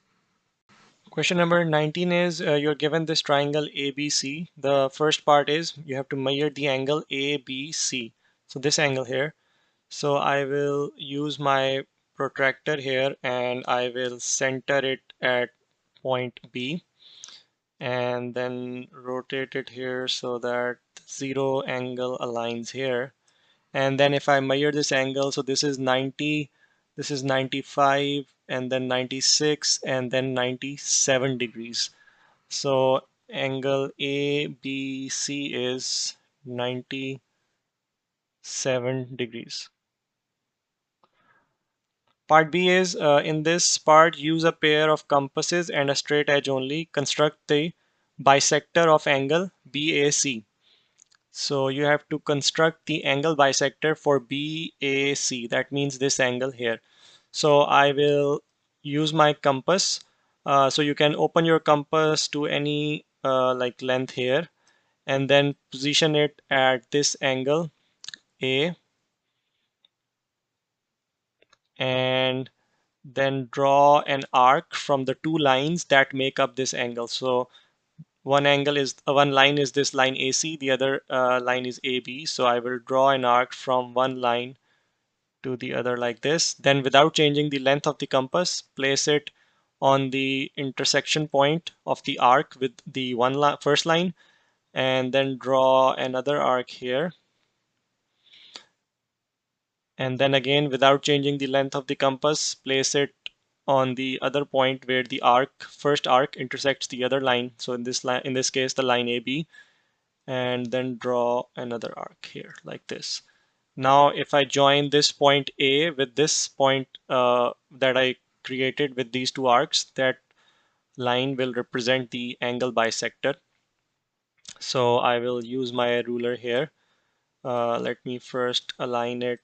Question number 19 is you're given this triangle ABC. The first part is you have to measure the angle ABC. So this angle here. So I will use my protractor here and I will center it at point B and then rotate it here so that 0 angle aligns here. And then if I measure this angle, so this is 90, this is 95, and then 96, and then 97 degrees. So angle ABC is 97 degrees. Part B is, in this part, use a pair of compasses and a straight edge only. Construct the bisector of angle BAC. So you have to construct the angle bisector for BAC. That means this angle here. So I will use my compass. So you can open your compass to any like length here and then position it at this angle A and then draw an arc from the two lines that make up this angle. So one angle is one line is this line AC, the other line is AB. So I will draw an arc from one line to the other like this. Then without changing the length of the compass, place it on the intersection point of the arc with the first line, and then draw another arc here. And then again, without changing the length of the compass, place it on the other point where the first arc intersects the other line. So in this case, the line AB, and then draw another arc here like this. Now, if I join this point A with this point that I created with these two arcs, that line will represent the angle bisector. So I will use my ruler here. Let me first align it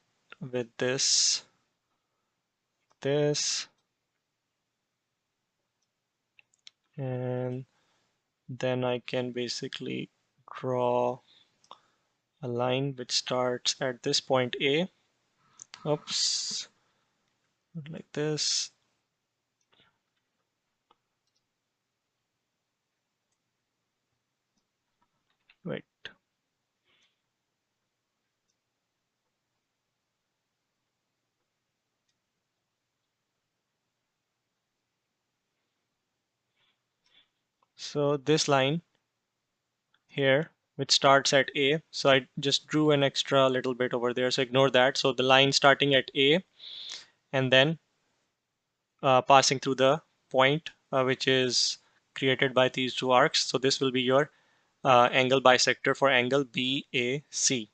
with this, and then I can basically draw a line which starts at this point A. Oops, like this. Wait. So this line here, which starts at A. So I just drew an extra little bit over there, so ignore that. So the line starting at A and then passing through the point which is created by these two arcs. So this will be your angle bisector for angle BAC.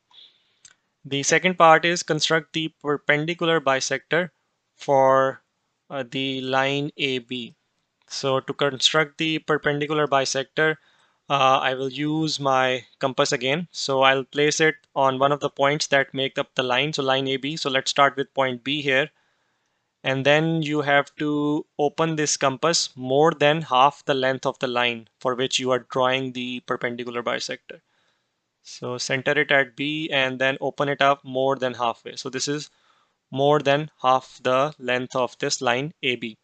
The second part is construct the perpendicular bisector for the line AB. So to construct the perpendicular bisector, I will use my compass again. So I'll place it on one of the points that make up the line. So line AB. So let's start with point B here. And then you have to open this compass more than half the length of the line for which you are drawing the perpendicular bisector. So center it at B and then open it up more than halfway. So this is more than half the length of this line AB.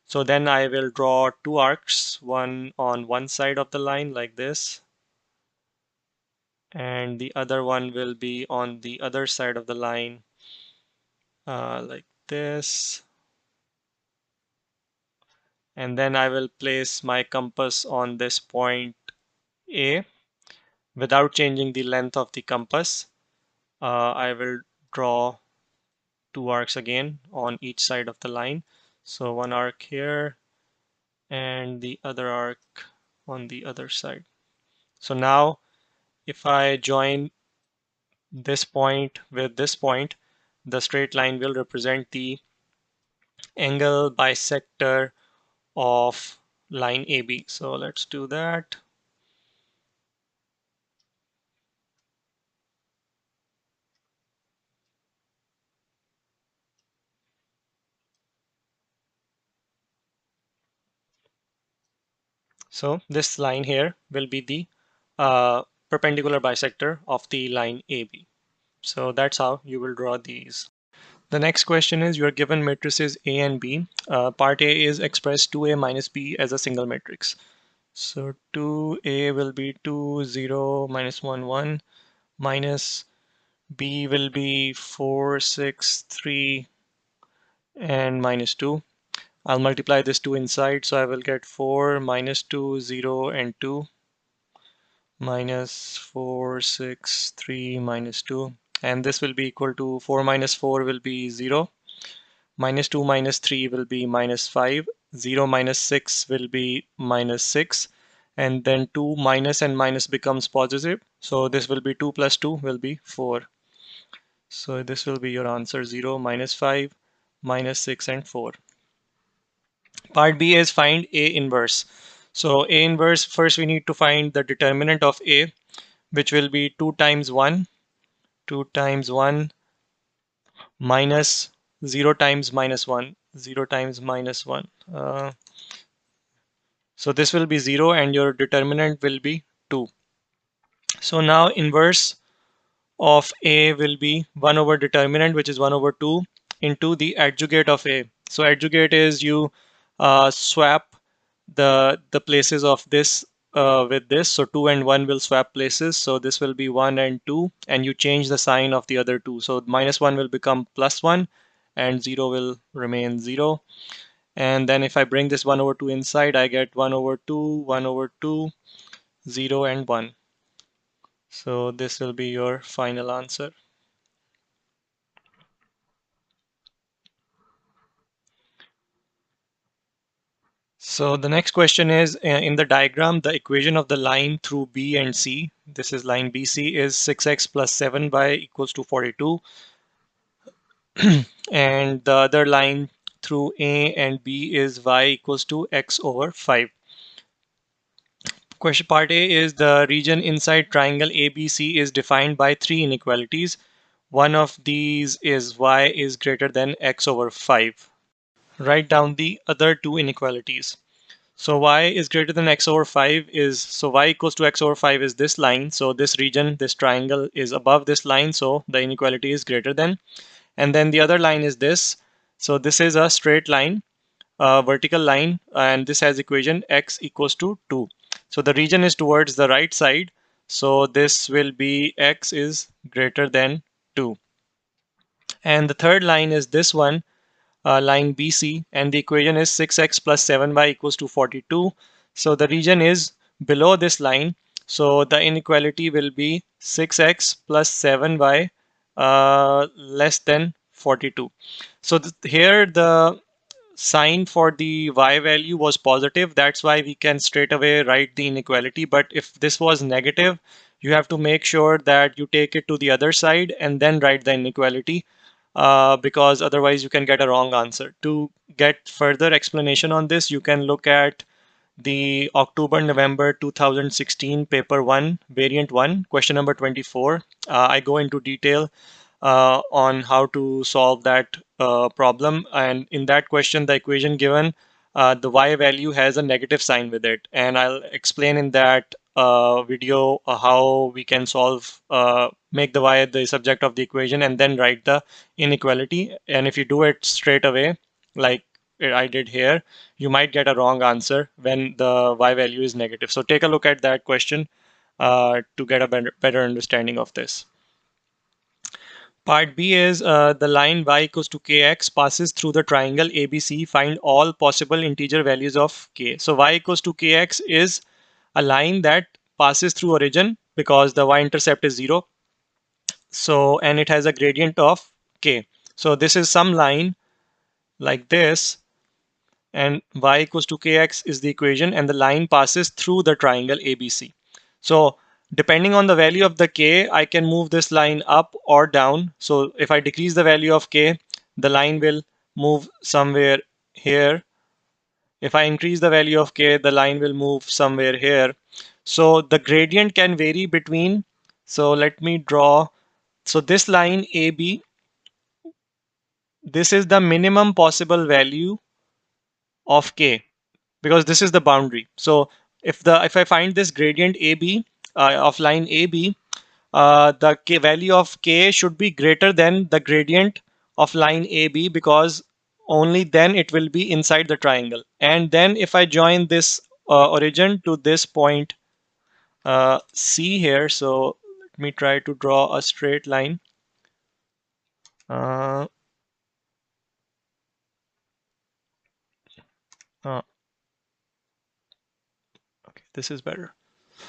So then I will draw two arcs, one on one side of the line like this, and the other one will be on the other side of the line like this. And then I will place my compass on this point A without changing the length of the compass. I will draw two arcs again on each side of the line. So one arc here and the other arc on the other side. So now if I join this point with this point, the straight line will represent the angle bisector of line AB. So let's do that. So this line here will be the perpendicular bisector of the line AB. So that's how you will draw these. The next question is, you are given matrices A and B. Part A is express 2A minus B as a single matrix. So 2A will be 2, 0, minus 1, 1, minus B will be 4, 6, 3, and minus 2. I'll multiply this 2 inside, so I will get 4, minus 2, 0, and 2, minus 4, 6, 3, minus 2. And this will be equal to 4 minus 4 will be 0, minus 2 minus 3 will be minus 5, 0 minus 6 will be minus 6, and then 2 minus and minus becomes positive. So this will be 2 plus 2 will be 4. So this will be your answer, 0, minus 5, minus 6, and 4. Part B is find A inverse. So A inverse, first we need to find the determinant of A, which will be 2 times 1, 2 times 1 minus 0 times minus 1, 0 times minus 1. So this will be 0 and your determinant will be 2. So now inverse of A will be 1 over determinant, which is 1 over 2, into the adjugate of A. So adjugate is you swap the places of this with this. So 2 and 1 will swap places. So this will be 1 and 2, and you change the sign of the other two. So minus 1 will become plus 1, and 0 will remain 0. And then if I bring this 1 over 2 inside, I get 1 over 2, 1 over 2, 0, and 1. So this will be your final answer. So the next question is, in the diagram, the equation of the line through B and C, this is line BC, is 6x plus 7y equals to 42. And the other line through A and B is y equals to x over 5. Question part A is, the region inside triangle ABC is defined by 3 inequalities. One of these is y is greater than x over 5. Write down the other 2 inequalities. So y is greater than x over 5 is, so y equals to x over 5 is this line. So this region, this triangle is above this line. So the inequality is greater than. And then the other line is this. So this is a straight line, a vertical line, and this has equation x equals to 2. So the region is towards the right side. So this will be x is greater than 2. And the third line is this one, line BC, and the equation is 6x plus 7y equals to 42. So the region is below this line. So the inequality will be 6x plus 7y less than 42. So here the sign for the y value was positive. That's why we can straight away write the inequality. But if this was negative, you have to make sure that you take it to the other side and then write the inequality, because otherwise you can get a wrong answer. To get further explanation on this, you can look at the October-November 2016 paper 1, variant 1, question number 24. I go into detail on how to solve that problem. And in that question, the equation given, the y value has a negative sign with it. And I'll explain in that video how we can solve, make the y the subject of the equation and then write the inequality. And if you do it straight away, like I did here, you might get a wrong answer when the y value is negative. So take a look at that question to get a better understanding of this. Part B is, the line y equals to kx passes through the triangle ABC. Find all possible integer values of k. So y equals to kx is a line that passes through origin because the y-intercept is 0. So, and it has a gradient of k. So this is some line like this, and y equals to kx is the equation, and the line passes through the triangle ABC. So depending on the value of the k, I can move this line up or down. So if I decrease the value of k, the line will move somewhere here. If I increase the value of k, the line will move somewhere here. So the gradient can vary between, so let me draw. So this line AB, this is the minimum possible value of k, because this is the boundary. So if I find this gradient AB of line AB, the k value of k should be greater than the gradient of line AB, because only then it will be inside the triangle. And then if I join this origin to this point C here, so let me try to draw a straight line. Uh, Uh, okay, this is better.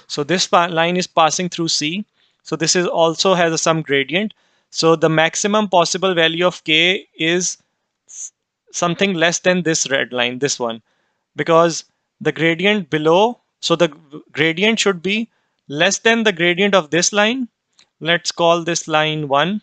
So this line is passing through C. So this is also has some gradient. So the maximum possible value of K is something less than this red line, this one, because the gradient below, so the gradient should be less than the gradient of this line. Let's call this line 1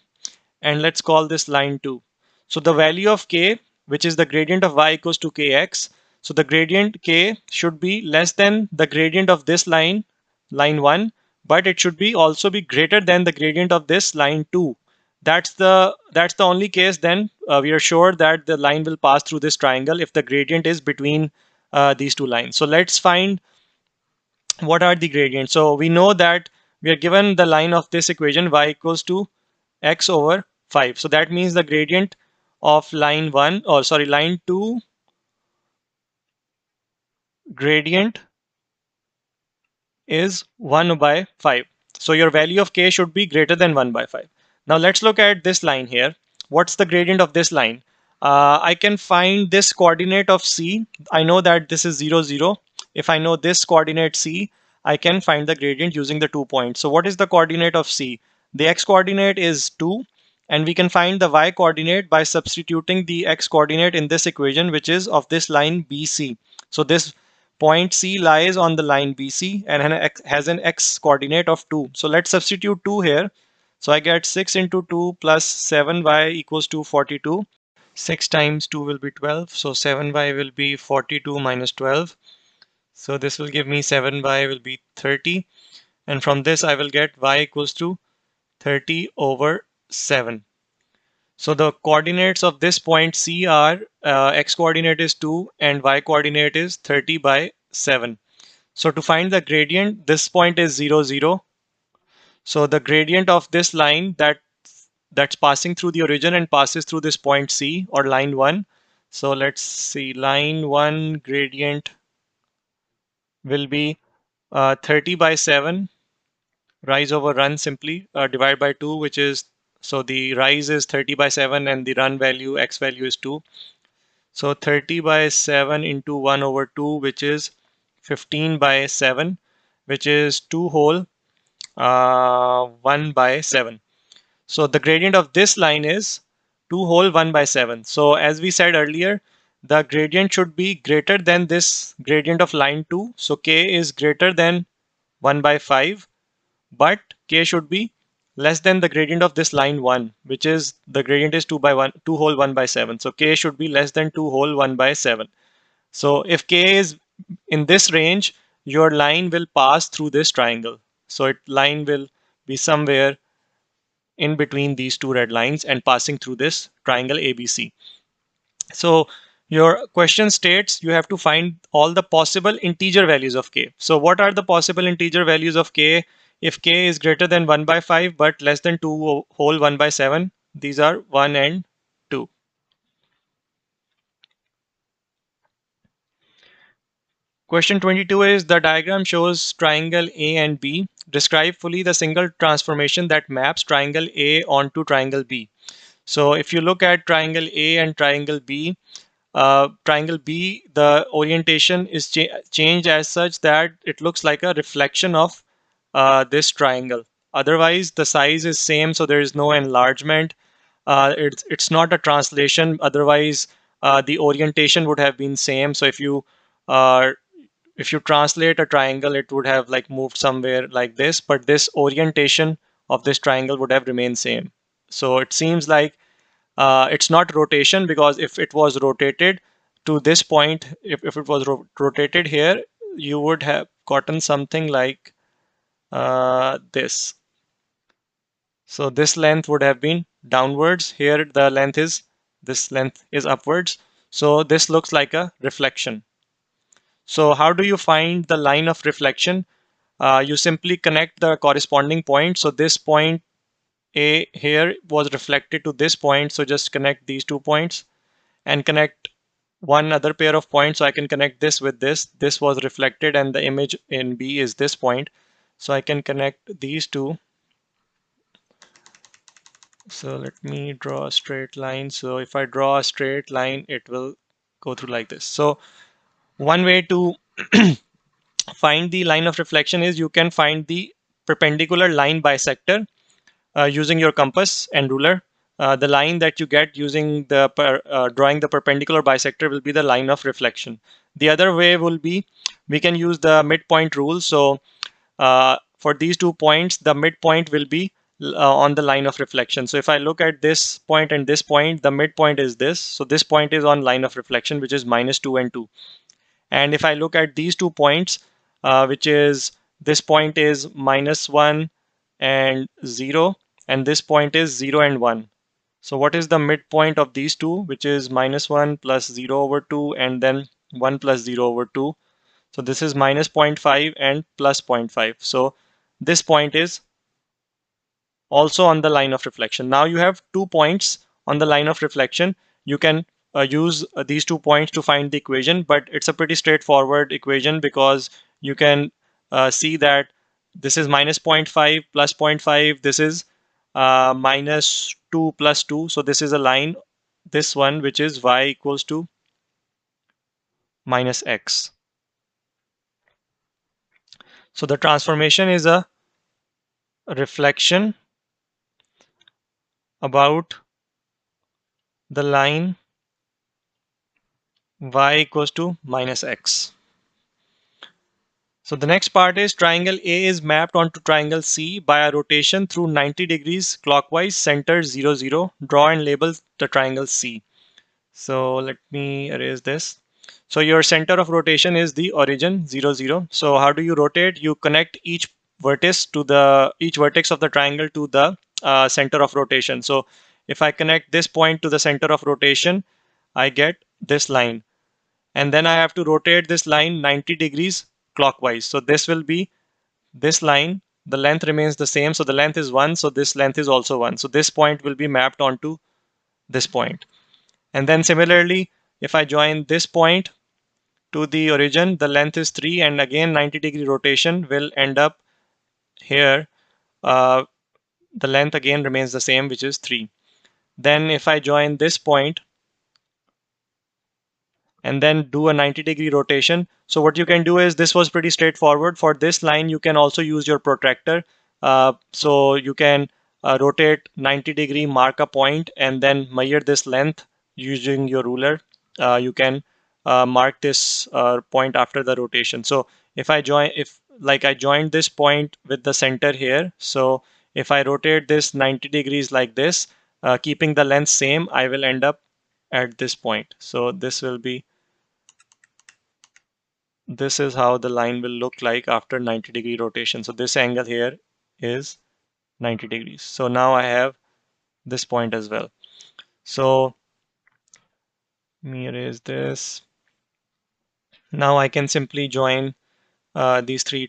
and let's call this line 2. So the value of K, which is the gradient of y equals to kx, so the gradient K should be less than the gradient of this line, line 1, but it should be also be greater than the gradient of this line 2. That's the only case then we are sure that the line will pass through this triangle if the gradient is between these two lines. So let's find what are the gradients. So we know that we are given the line of this equation y equals to x over 5. So that means the gradient of line 1, or sorry, line 2 gradient is 1 by 5. So your value of k should be greater than 1 by 5. Now let's look at this line here. What's the gradient of this line? I can find this coordinate of c. I know that this is 0, 0. If I know this coordinate c, I can find the gradient using the 2 points. So what is the coordinate of c? The x coordinate is 2, and we can find the y coordinate by substituting the x coordinate in this equation, which is of this line BC. So this point C lies on the line BC and has an x coordinate of 2. So let's substitute 2 here. So I get 6 into 2 plus 7y equals to 42. 6 times 2 will be 12. So 7y will be 42 minus 12. So this will give me 7y will be 30. And from this I will get y equals to 30 over 7. So the coordinates of this point C are x coordinate is 2 and y coordinate is 30 by 7. So to find the gradient, this point is 0, 0. So the gradient of this line that's passing through the origin and passes through this point C, or line 1. So let's see, line 1 gradient will be 30 by 7, rise over run simply, divide by 2, which is, so the rise is 30 by 7 and the run value, x value is 2. So 30 by 7 into 1 over 2, which is 15 by 7, which is 2 whole 1 by 7. So the gradient of this line is 2 whole 1 by 7. So as we said earlier, the gradient should be greater than this gradient of line 2. So k is greater than 1 by 5, but k should be less than the gradient of this line 1, which is the gradient is 2 by 1, 2 whole 1 by 7. So k should be less than 2 whole 1 by 7. So if k is in this range, your line will pass through this triangle. So line will be somewhere in between these two red lines and passing through this triangle ABC. So your question states you have to find all the possible integer values of k. So what are the possible integer values of k if k is greater than 1 by 5 but less than 2 whole 1 by 7? These are 1 and 2. Question 22 is the diagram shows triangle A and B. Describe fully the single transformation that maps triangle A onto triangle B. So if you look at triangle A and triangle B, the orientation is changed as such that it looks like a reflection of this triangle. Otherwise, the size is same, so there is no enlargement. It's not a translation. Otherwise, the orientation would have been same. So uh, if you translate a triangle, it would have like moved somewhere like this, but this orientation of this triangle would have remained same. So it seems like it's not rotation, because if it was rotated to this point, if it was rotated here, you would have gotten something like this. So this length would have been downwards. Here the length is, this length is upwards. So this looks like a reflection. So how do you find the line of reflection? You simply connect the corresponding point. So this point A here was reflected to this point. So just connect these 2 points and connect one other pair of points. So I can connect this with this. This was reflected and the image in B is this point. So I can connect these two. So let me draw a straight line. So if I draw a straight line, it will go through like this. So One way to find the line of reflection is you can find the perpendicular line bisector using your compass and ruler. The line that you get using the drawing the perpendicular bisector will be the line of reflection. The other way will be we can use the midpoint rule. So for these 2 points, the midpoint will be on the line of reflection. So if I look at this point and this point, the midpoint is this. So this point is on line of reflection, which is -2 and 2. And if I look at these 2 points, which is this point is -1 and 0, and this point is 0 and 1. So what is the midpoint of these two, which is -1 plus 0 over 2, and then 1 plus 0 over 2. So this is minus zero point 0.5 and plus zero point 0.5. So this point is also on the line of reflection. Now you have 2 points on the line of reflection. You can use these 2 points to find the equation, but it's a pretty straightforward equation because you can see that this is minus zero point 0.5 plus zero point 0.5. This is minus 2 plus 2. So this is a line, this one, which is y equals to minus x. So the transformation is a reflection about the line y equals to minus x. So the next part is triangle A is mapped onto triangle C by a rotation through 90 degrees clockwise, center 0, 0. Draw and label the triangle C. So let me erase this. So your center of rotation is the origin 0, 0. So how do you rotate? You connect each vertex of the triangle to the center of rotation. So if I connect this point to the center of rotation, I get this line. And then I have to rotate this line 90 degrees clockwise. So this will be this line. The length remains the same. So the length is 1. So this length is also 1. So this point will be mapped onto this point. And then similarly, if I join this point to the origin, the length is 3. And again, 90-degree rotation will end up here. The length again remains the same, which is 3. Then if I join this point and then do a 90-degree rotation. So what you can do is, this was pretty straightforward. For this line, you can also use your protractor. So you can rotate 90-degree, mark a point, and then measure this length using your ruler. You can mark this point after the rotation. So if I joined this point with the center here, so if I rotate this 90 degrees like this, keeping the length same, I will end up at this point. So this is how the line will look like after 90-degree rotation. So this angle here is 90 degrees. So now I have this point as well. So let me erase this. Now I can simply join these three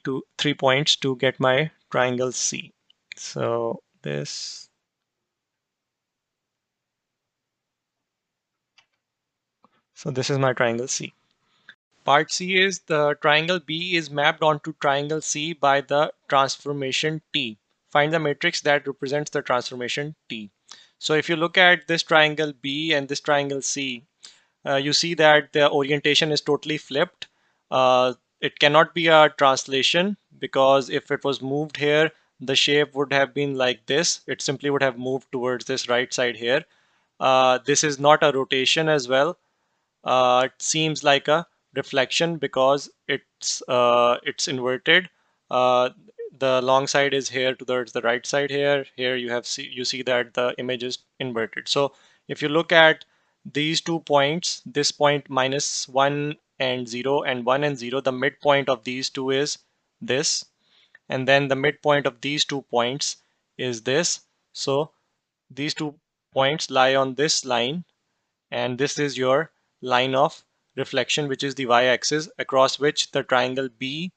points to get my triangle C. So this is my triangle C. Part C is the triangle B is mapped onto triangle C by the transformation T. Find the matrix that represents the transformation T. So if you look at this triangle B and this triangle C, you see that the orientation is totally flipped. It cannot be a translation, because if it was moved here, the shape would have been like this. It simply would have moved towards this right side here. This is not a rotation as well. It seems like a reflection because it's inverted. Uh, the long side is here towards the right side here. Here you see that the image is inverted. So if you look at these 2 points, this point -1 and 0 and 1 and 0, the midpoint of these two is this, and then the midpoint of these 2 points is this. So these 2 points lie on this line, and this is your line of reflection, which is the y-axis across which the triangle B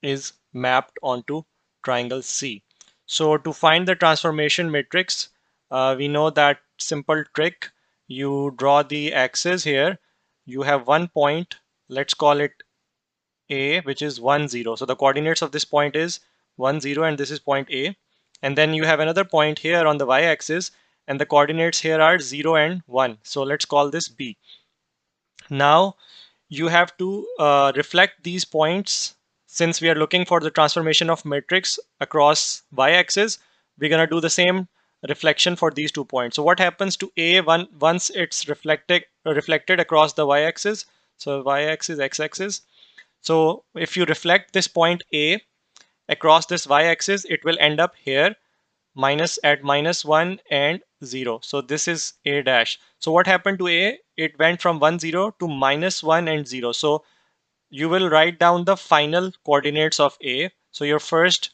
is mapped onto triangle C. So to find the transformation matrix, we know that simple trick. You draw the axis here. You have one point, let's call it A, which is 1, 0. So the coordinates of this point is 1, 0, and this is point A. And then you have another point here on the y-axis, and the coordinates here are 0 and 1. So let's call this B. Now you have to reflect these points. Since we are looking for the transformation of matrix across y-axis, we're going to do the same reflection for these 2 points. So what happens to A once it's reflected across the y-axis? So y-axis, x-axis. So if you reflect this point A across this y-axis, it will end up here at -1 and 0. So this is A dash. So what happened to A? It went from 1, 0 to -1 and 0. So you will write down the final coordinates of A. So your first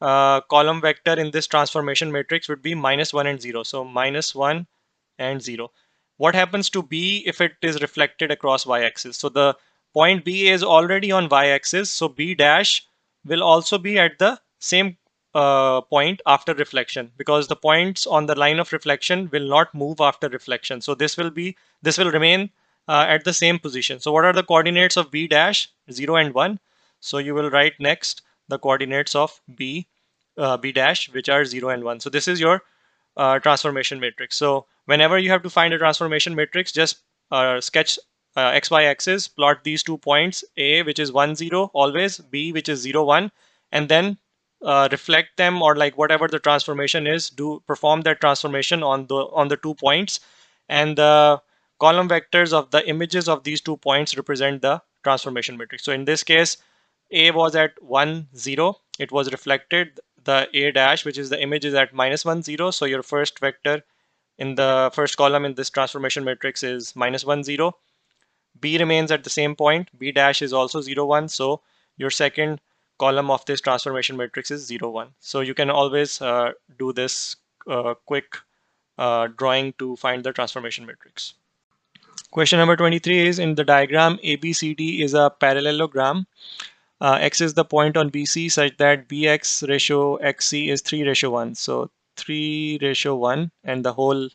column vector in this transformation matrix would be -1 and 0. So -1 and 0. What happens to B if it is reflected across y-axis? So the point B is already on y-axis. So B dash will also be at the same point after reflection, because the points on the line of reflection will not move after reflection. So this will remain at the same position. So what are the coordinates of B dash? 0 and 1. So you will write next the coordinates of B dash, which are 0 and 1. So this is your transformation matrix. So whenever you have to find a transformation matrix, just sketch xy axis, plot these 2 points, A which is 1 0 always, B which is 0 1, and then reflect them, or like whatever the transformation is, do perform that transformation on the 2 points, and the column vectors of the images of these 2 points represent the transformation matrix. So in this case, A was at 1 0, it was reflected. The A dash, which is the image, is at -1 0. So your first vector in the first column in this transformation matrix is -1 0. B remains at the same point. B dash is also 0 1. So your second column of this transformation matrix is 0 1. So you can always do this quick drawing to find the transformation matrix. Question number 23 is, in the diagram ABCD is a parallelogram. X is the point on BC such that BX ratio XC is 3:1. So 3:1, and the whole,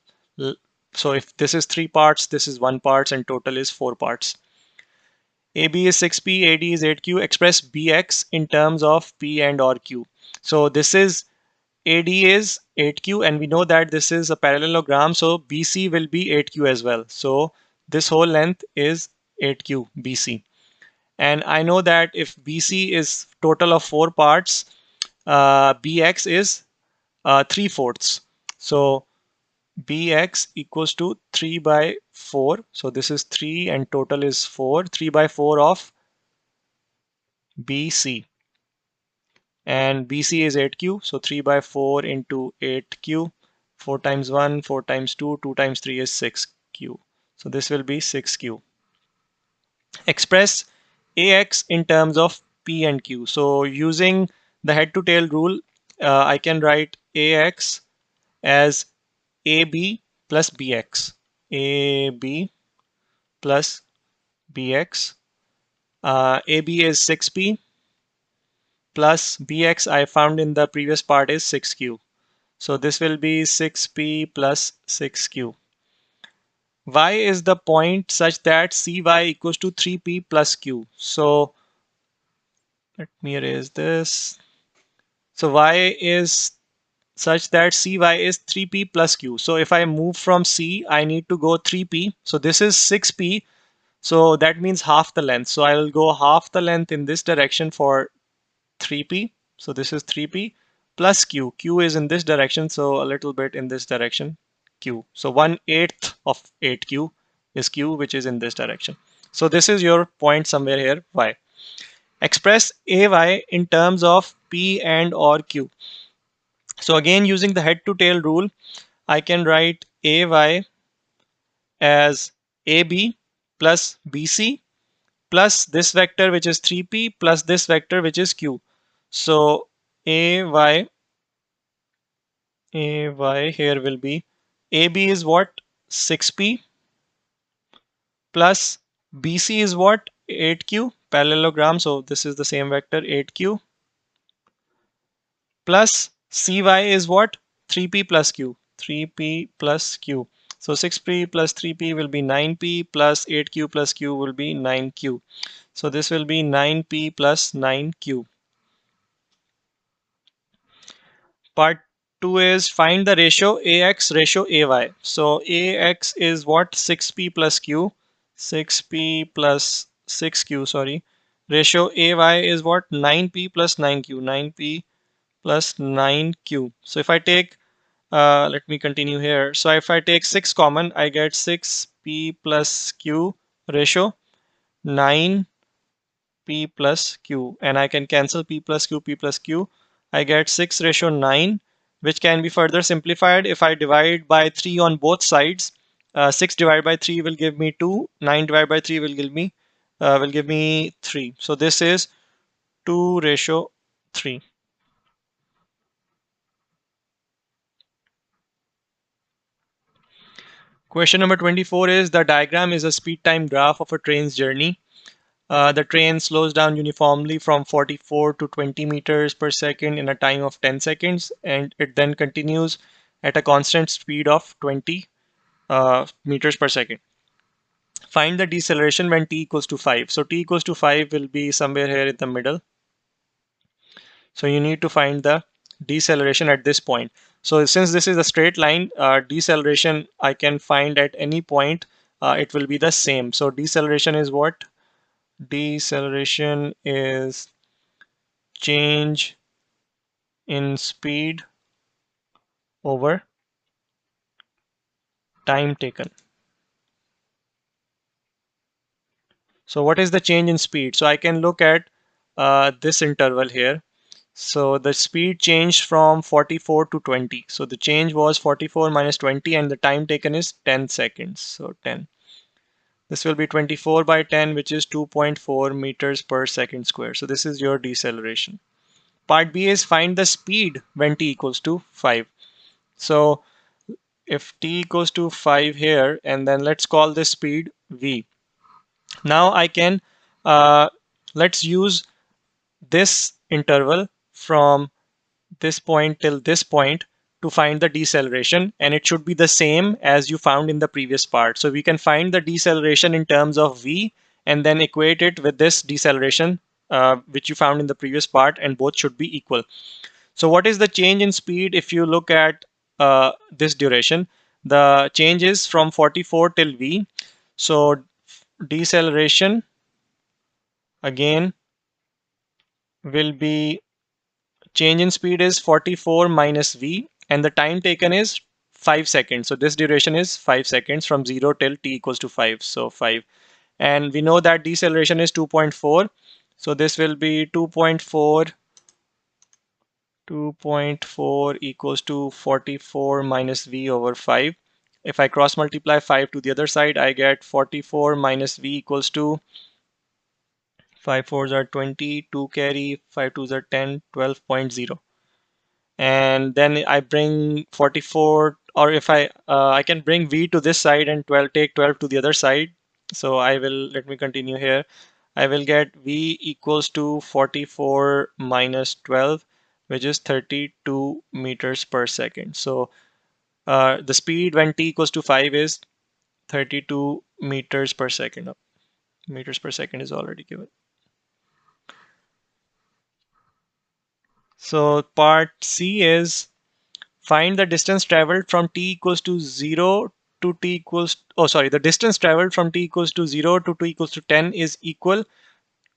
so if this is 3 parts, this is 1 part, and total is 4 parts. AB is 6P, AD is 8Q. Express BX in terms of P and or Q. So this is AD is 8Q, and we know that this is a parallelogram, so BC will be 8Q as well. So this whole length is 8Q BC. And I know that if BC is total of 4 parts, BX is 3/4. So BX equals to 3/4. So this is 3 and total is 4. 3/4 of BC. And BC is 8Q. So 3/4 into 8Q. 4 times 1, 4 times 2, 2 times 3 is 6Q. So this will be 6Q. Express AX in terms of P and Q. So using the head to tail rule, I can write AX as AB plus BX. AB plus BX. AB is 6P plus BX I found in the previous part is 6Q. So this will be 6P plus 6Q. Y is the point such that CY equals to 3P plus Q. So let me erase this. So Y is such that CY is 3P plus Q. So if I move from C, I need to go 3P. So this is 6P. So that means half the length. So I will go half the length in this direction for 3P. So this is 3P plus Q. Q is in this direction, so a little bit in this direction, Q. So 1/8 of 8Q is Q, which is in this direction. So this is your point somewhere here, Y. Express AY in terms of P and or Q. So again, using the head to tail rule, I can write AY as AB plus BC plus this vector, which is 3P, plus this vector, which is Q. So AY here will be, AB is what? 6P plus BC is what? 8Q, parallelogram. So this is the same vector, 8Q, plus CY is what? 3P plus Q, 3P plus Q. So 6P plus 3P will be 9P plus 8Q plus Q will be 9Q. So this will be 9P plus 9Q. Part 2 is find the ratio AX ratio AY. So AX is what? 6P plus Q. 6P plus 6q, sorry. Ratio AY is what? 9p plus 9q. 9p plus 9q. So if I take, let me continue here. So if I take 6 common, I get 6p plus q ratio 9p plus q. And I can cancel p plus q, p plus q. I get 6 ratio 9, which can be further simplified if I divide by 3 on both sides. 6 divided by 3 will give me 2. 9 divided by 3 will give me 3. So this is 2 ratio 3. Question number 24 is the diagram is a speed time graph of a train's journey. The train slows down uniformly from 44 to 20 meters per second in a time of 10 seconds, and it then continues at a constant speed of 20 meters per second. Find the deceleration when t equals to 5. So t equals to 5 will be somewhere here in the middle. So you need to find the deceleration at this point. So since this is a straight line, deceleration I can find at any point. It will be the same. So deceleration is what? Deceleration is change in speed over time taken. So what is the change in speed? So I can look at this interval here. So the speed changed from 44 to 20. So the change was 44 minus 20 and the time taken is 10 seconds. So 10. This will be 24 by 10, which is 2.4 meters per second square. So this is your deceleration. Part B is find the speed when t equals to 5. So if t equals to 5 here, and then let's call this speed v. Now I can, let's use this interval from this point till this point to find the deceleration, and it should be the same as you found in the previous part. So we can find the deceleration in terms of v and then equate it with this deceleration which you found in the previous part, and both should be equal. So what is the change in speed if you look at this duration? The change is from 44 till v. So deceleration again will be, change in speed is 44 minus v, and the time taken is 5 seconds. So this duration is 5 seconds from 0 till t equals to 5. So 5. And we know that deceleration is 2.4. So this will be 2.4. 2.4 equals to 44 minus v over 5. If I cross multiply 5 to the other side, I get 44 minus v equals to 5 fours are 20, 2 carry, 5 twos are 10, 12.0. And then I bring 44, or if I can bring v to this side and take 12 to the other side. So I will, let me continue here. I will get v equals to 44 minus 12, which is 32 meters per second. So the speed when t equals to 5 is 32 meters per second. Meters per second is already given. So part C is find the distance traveled from t equals to 0 to t equals, oh sorry, the distance traveled from t equals to 0 to t equals to 10 is equal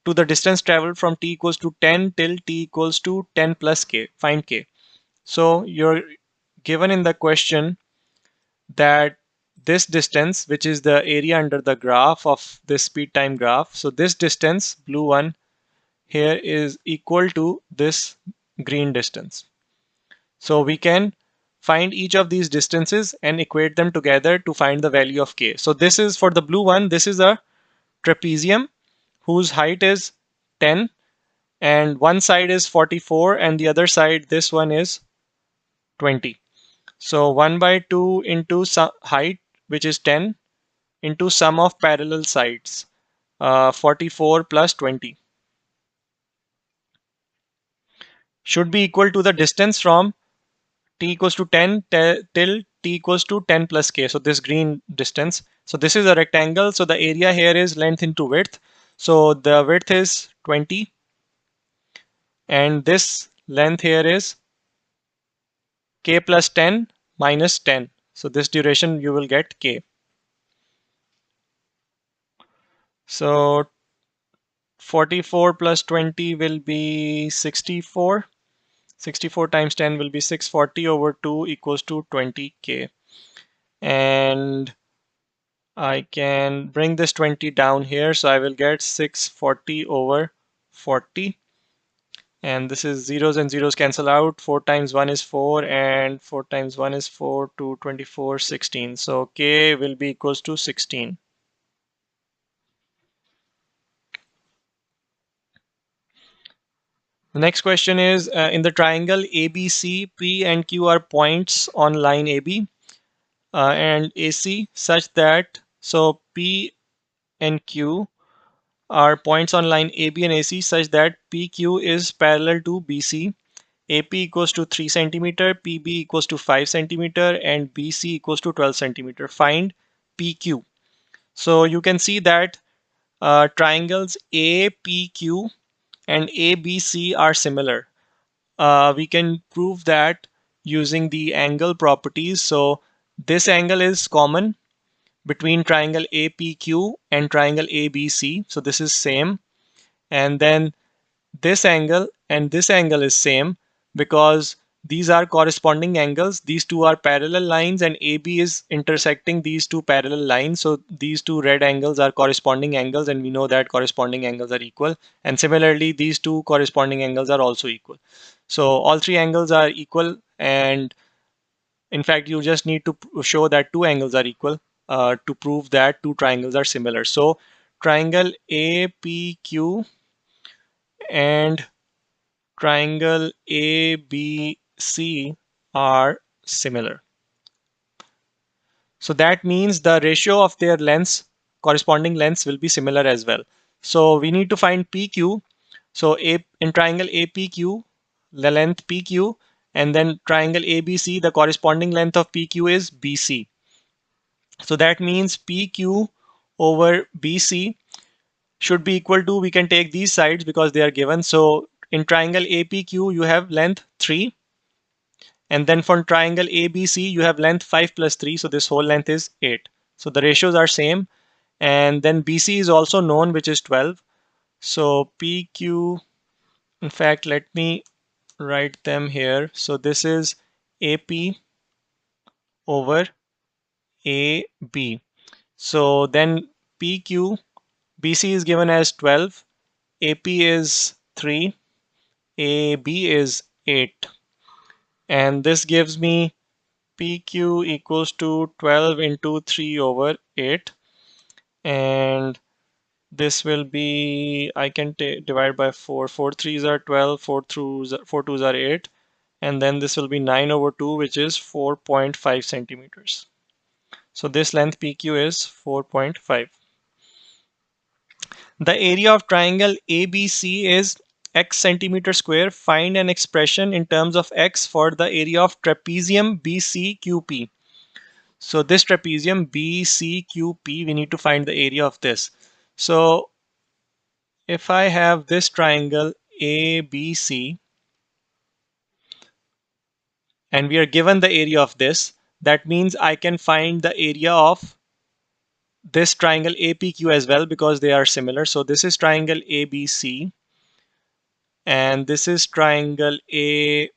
to the distance traveled from t equals to 10 till t equals to 10 plus k. Find k. So you're given in the question that this distance, which is the area under the graph of this speed time graph, so this distance, blue one here, is equal to this green distance. So we can find each of these distances and equate them together to find the value of k. So this is for the blue one, this is a trapezium whose height is 10, and one side is 44 and the other side, this one, is 20. So 1 by 2 into height, which is 10, into sum of parallel sides, 44 plus 20, should be equal to the distance from t equals to 10 till t equals to 10 plus k. So this green distance. So this is a rectangle. So the area here is length into width. So the width is 20 and this length here is k plus 10 minus 10. So this duration you will get k. So 44 plus 20 will be 64. 64 times 10 will be 640 over 2 equals to 20k. And I can bring this 20 down here, so I will get 640 over 40. And this is zeros and zeros cancel out. 4 times 1 is 4, and 4 times 1 is 4, 2, 24, 16. So k will be equals to 16. The next question is, in the triangle ABC, P and Q are points on line AB and AC such that, so P and Q are points on line AB and AC such that PQ is parallel to BC. AP equals to 3 centimeter, PB equals to 5 centimeter, and BC equals to 12 centimeter. Find PQ. So you can see that triangles APQ and ABC are similar. We can prove that using the angle properties. So this angle is common between triangle APQ and triangle ABC. So this is same. And then this angle and this angle is same because these are corresponding angles. These two are parallel lines and AB is intersecting these two parallel lines. So these two red angles are corresponding angles, and we know that corresponding angles are equal. And similarly, these two corresponding angles are also equal. So all three angles are equal, and in fact, you just need to show that two angles are equal to prove that two triangles are similar. So triangle APQ and triangle ABC are similar. So that means the ratio of their lengths, corresponding lengths, will be similar as well. So we need to find PQ. So in triangle APQ, the length PQ, and then triangle ABC, the corresponding length of PQ is BC. So that means PQ over BC should be equal to, we can take these sides because they are given. So in triangle APQ, you have length 3. And then for triangle ABC, you have length 5 plus 3. So this whole length is 8. So the ratios are same. And then BC is also known, which is 12. So PQ, in fact, let me write them here. So this is AP over AB. So then PQ, BC is given as 12. AP is 3. AB is 8. And this gives me PQ equals to 12 into 3 over 8. And this will be, I can divide by 4. 4 threes are 12, 4 twos are 8. And then this will be 9 over 2, which is 4.5 centimeters. So this length PQ is 4.5. The area of triangle ABC is x centimeter square. Find an expression in terms of x for the area of trapezium BCQP. So this trapezium BCQP, we need to find the area of this. So if I have this triangle ABC and we are given the area of this, that means I can find the area of this triangle APQ as well because they are similar. So this is triangle ABC and this is triangle APQ.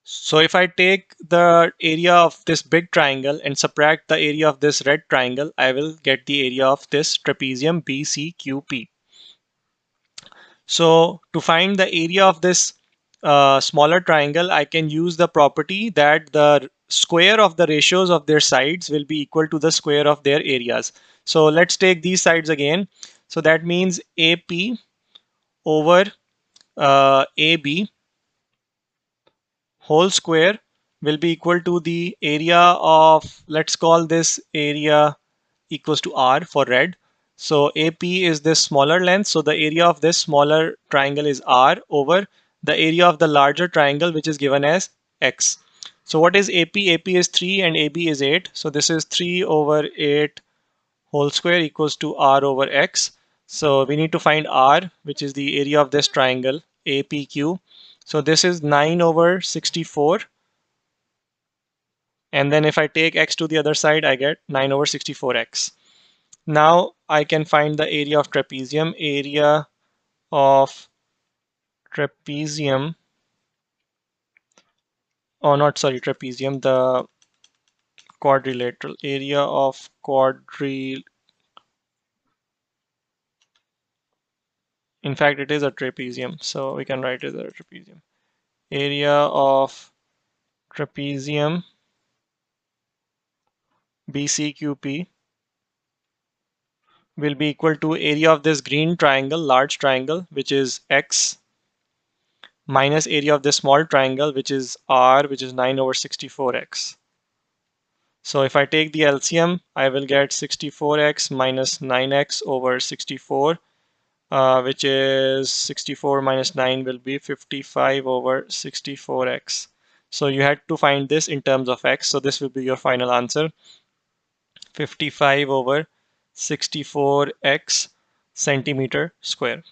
So if I take the area of this big triangle and subtract the area of this red triangle, I will get the area of this trapezium BCQP. So to find the area of this smaller triangle, I can use the property that the square of the ratios of their sides will be equal to the square of their areas. So let's take these sides again. So that means AP over AB whole square will be equal to the area of, let's call this area equals to R for red. So AP is this smaller length. So the area of this smaller triangle is R over the area of the larger triangle, which is given as X. So what is AP? AP is 3 and AB is 8. So this is 3 over 8 whole square equals to R over X. So we need to find R, which is the area of this triangle APQ. So this is 9 over 64 And then if I take x to the other side, I get 9 over 64x. Now I can find the area of trapezium. Area of trapezium, oh not sorry, trapezium, the quadrilateral. Area of in fact it is a trapezium, so we can write it as a trapezium. Area of trapezium BCQP will be equal to area of this green triangle, large triangle, which is x, minus area of this small triangle, which is r, which is 9 over 64x. So if I take the LCM, I will get 64x minus 9x over 64, which is 64 minus 9 will be 55 over 64x. So you had to find this in terms of x. So this will be your final answer. 55 over 64x centimeter square.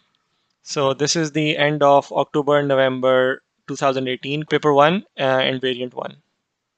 So this is the end of October, November 2018, paper 1 and variant 1.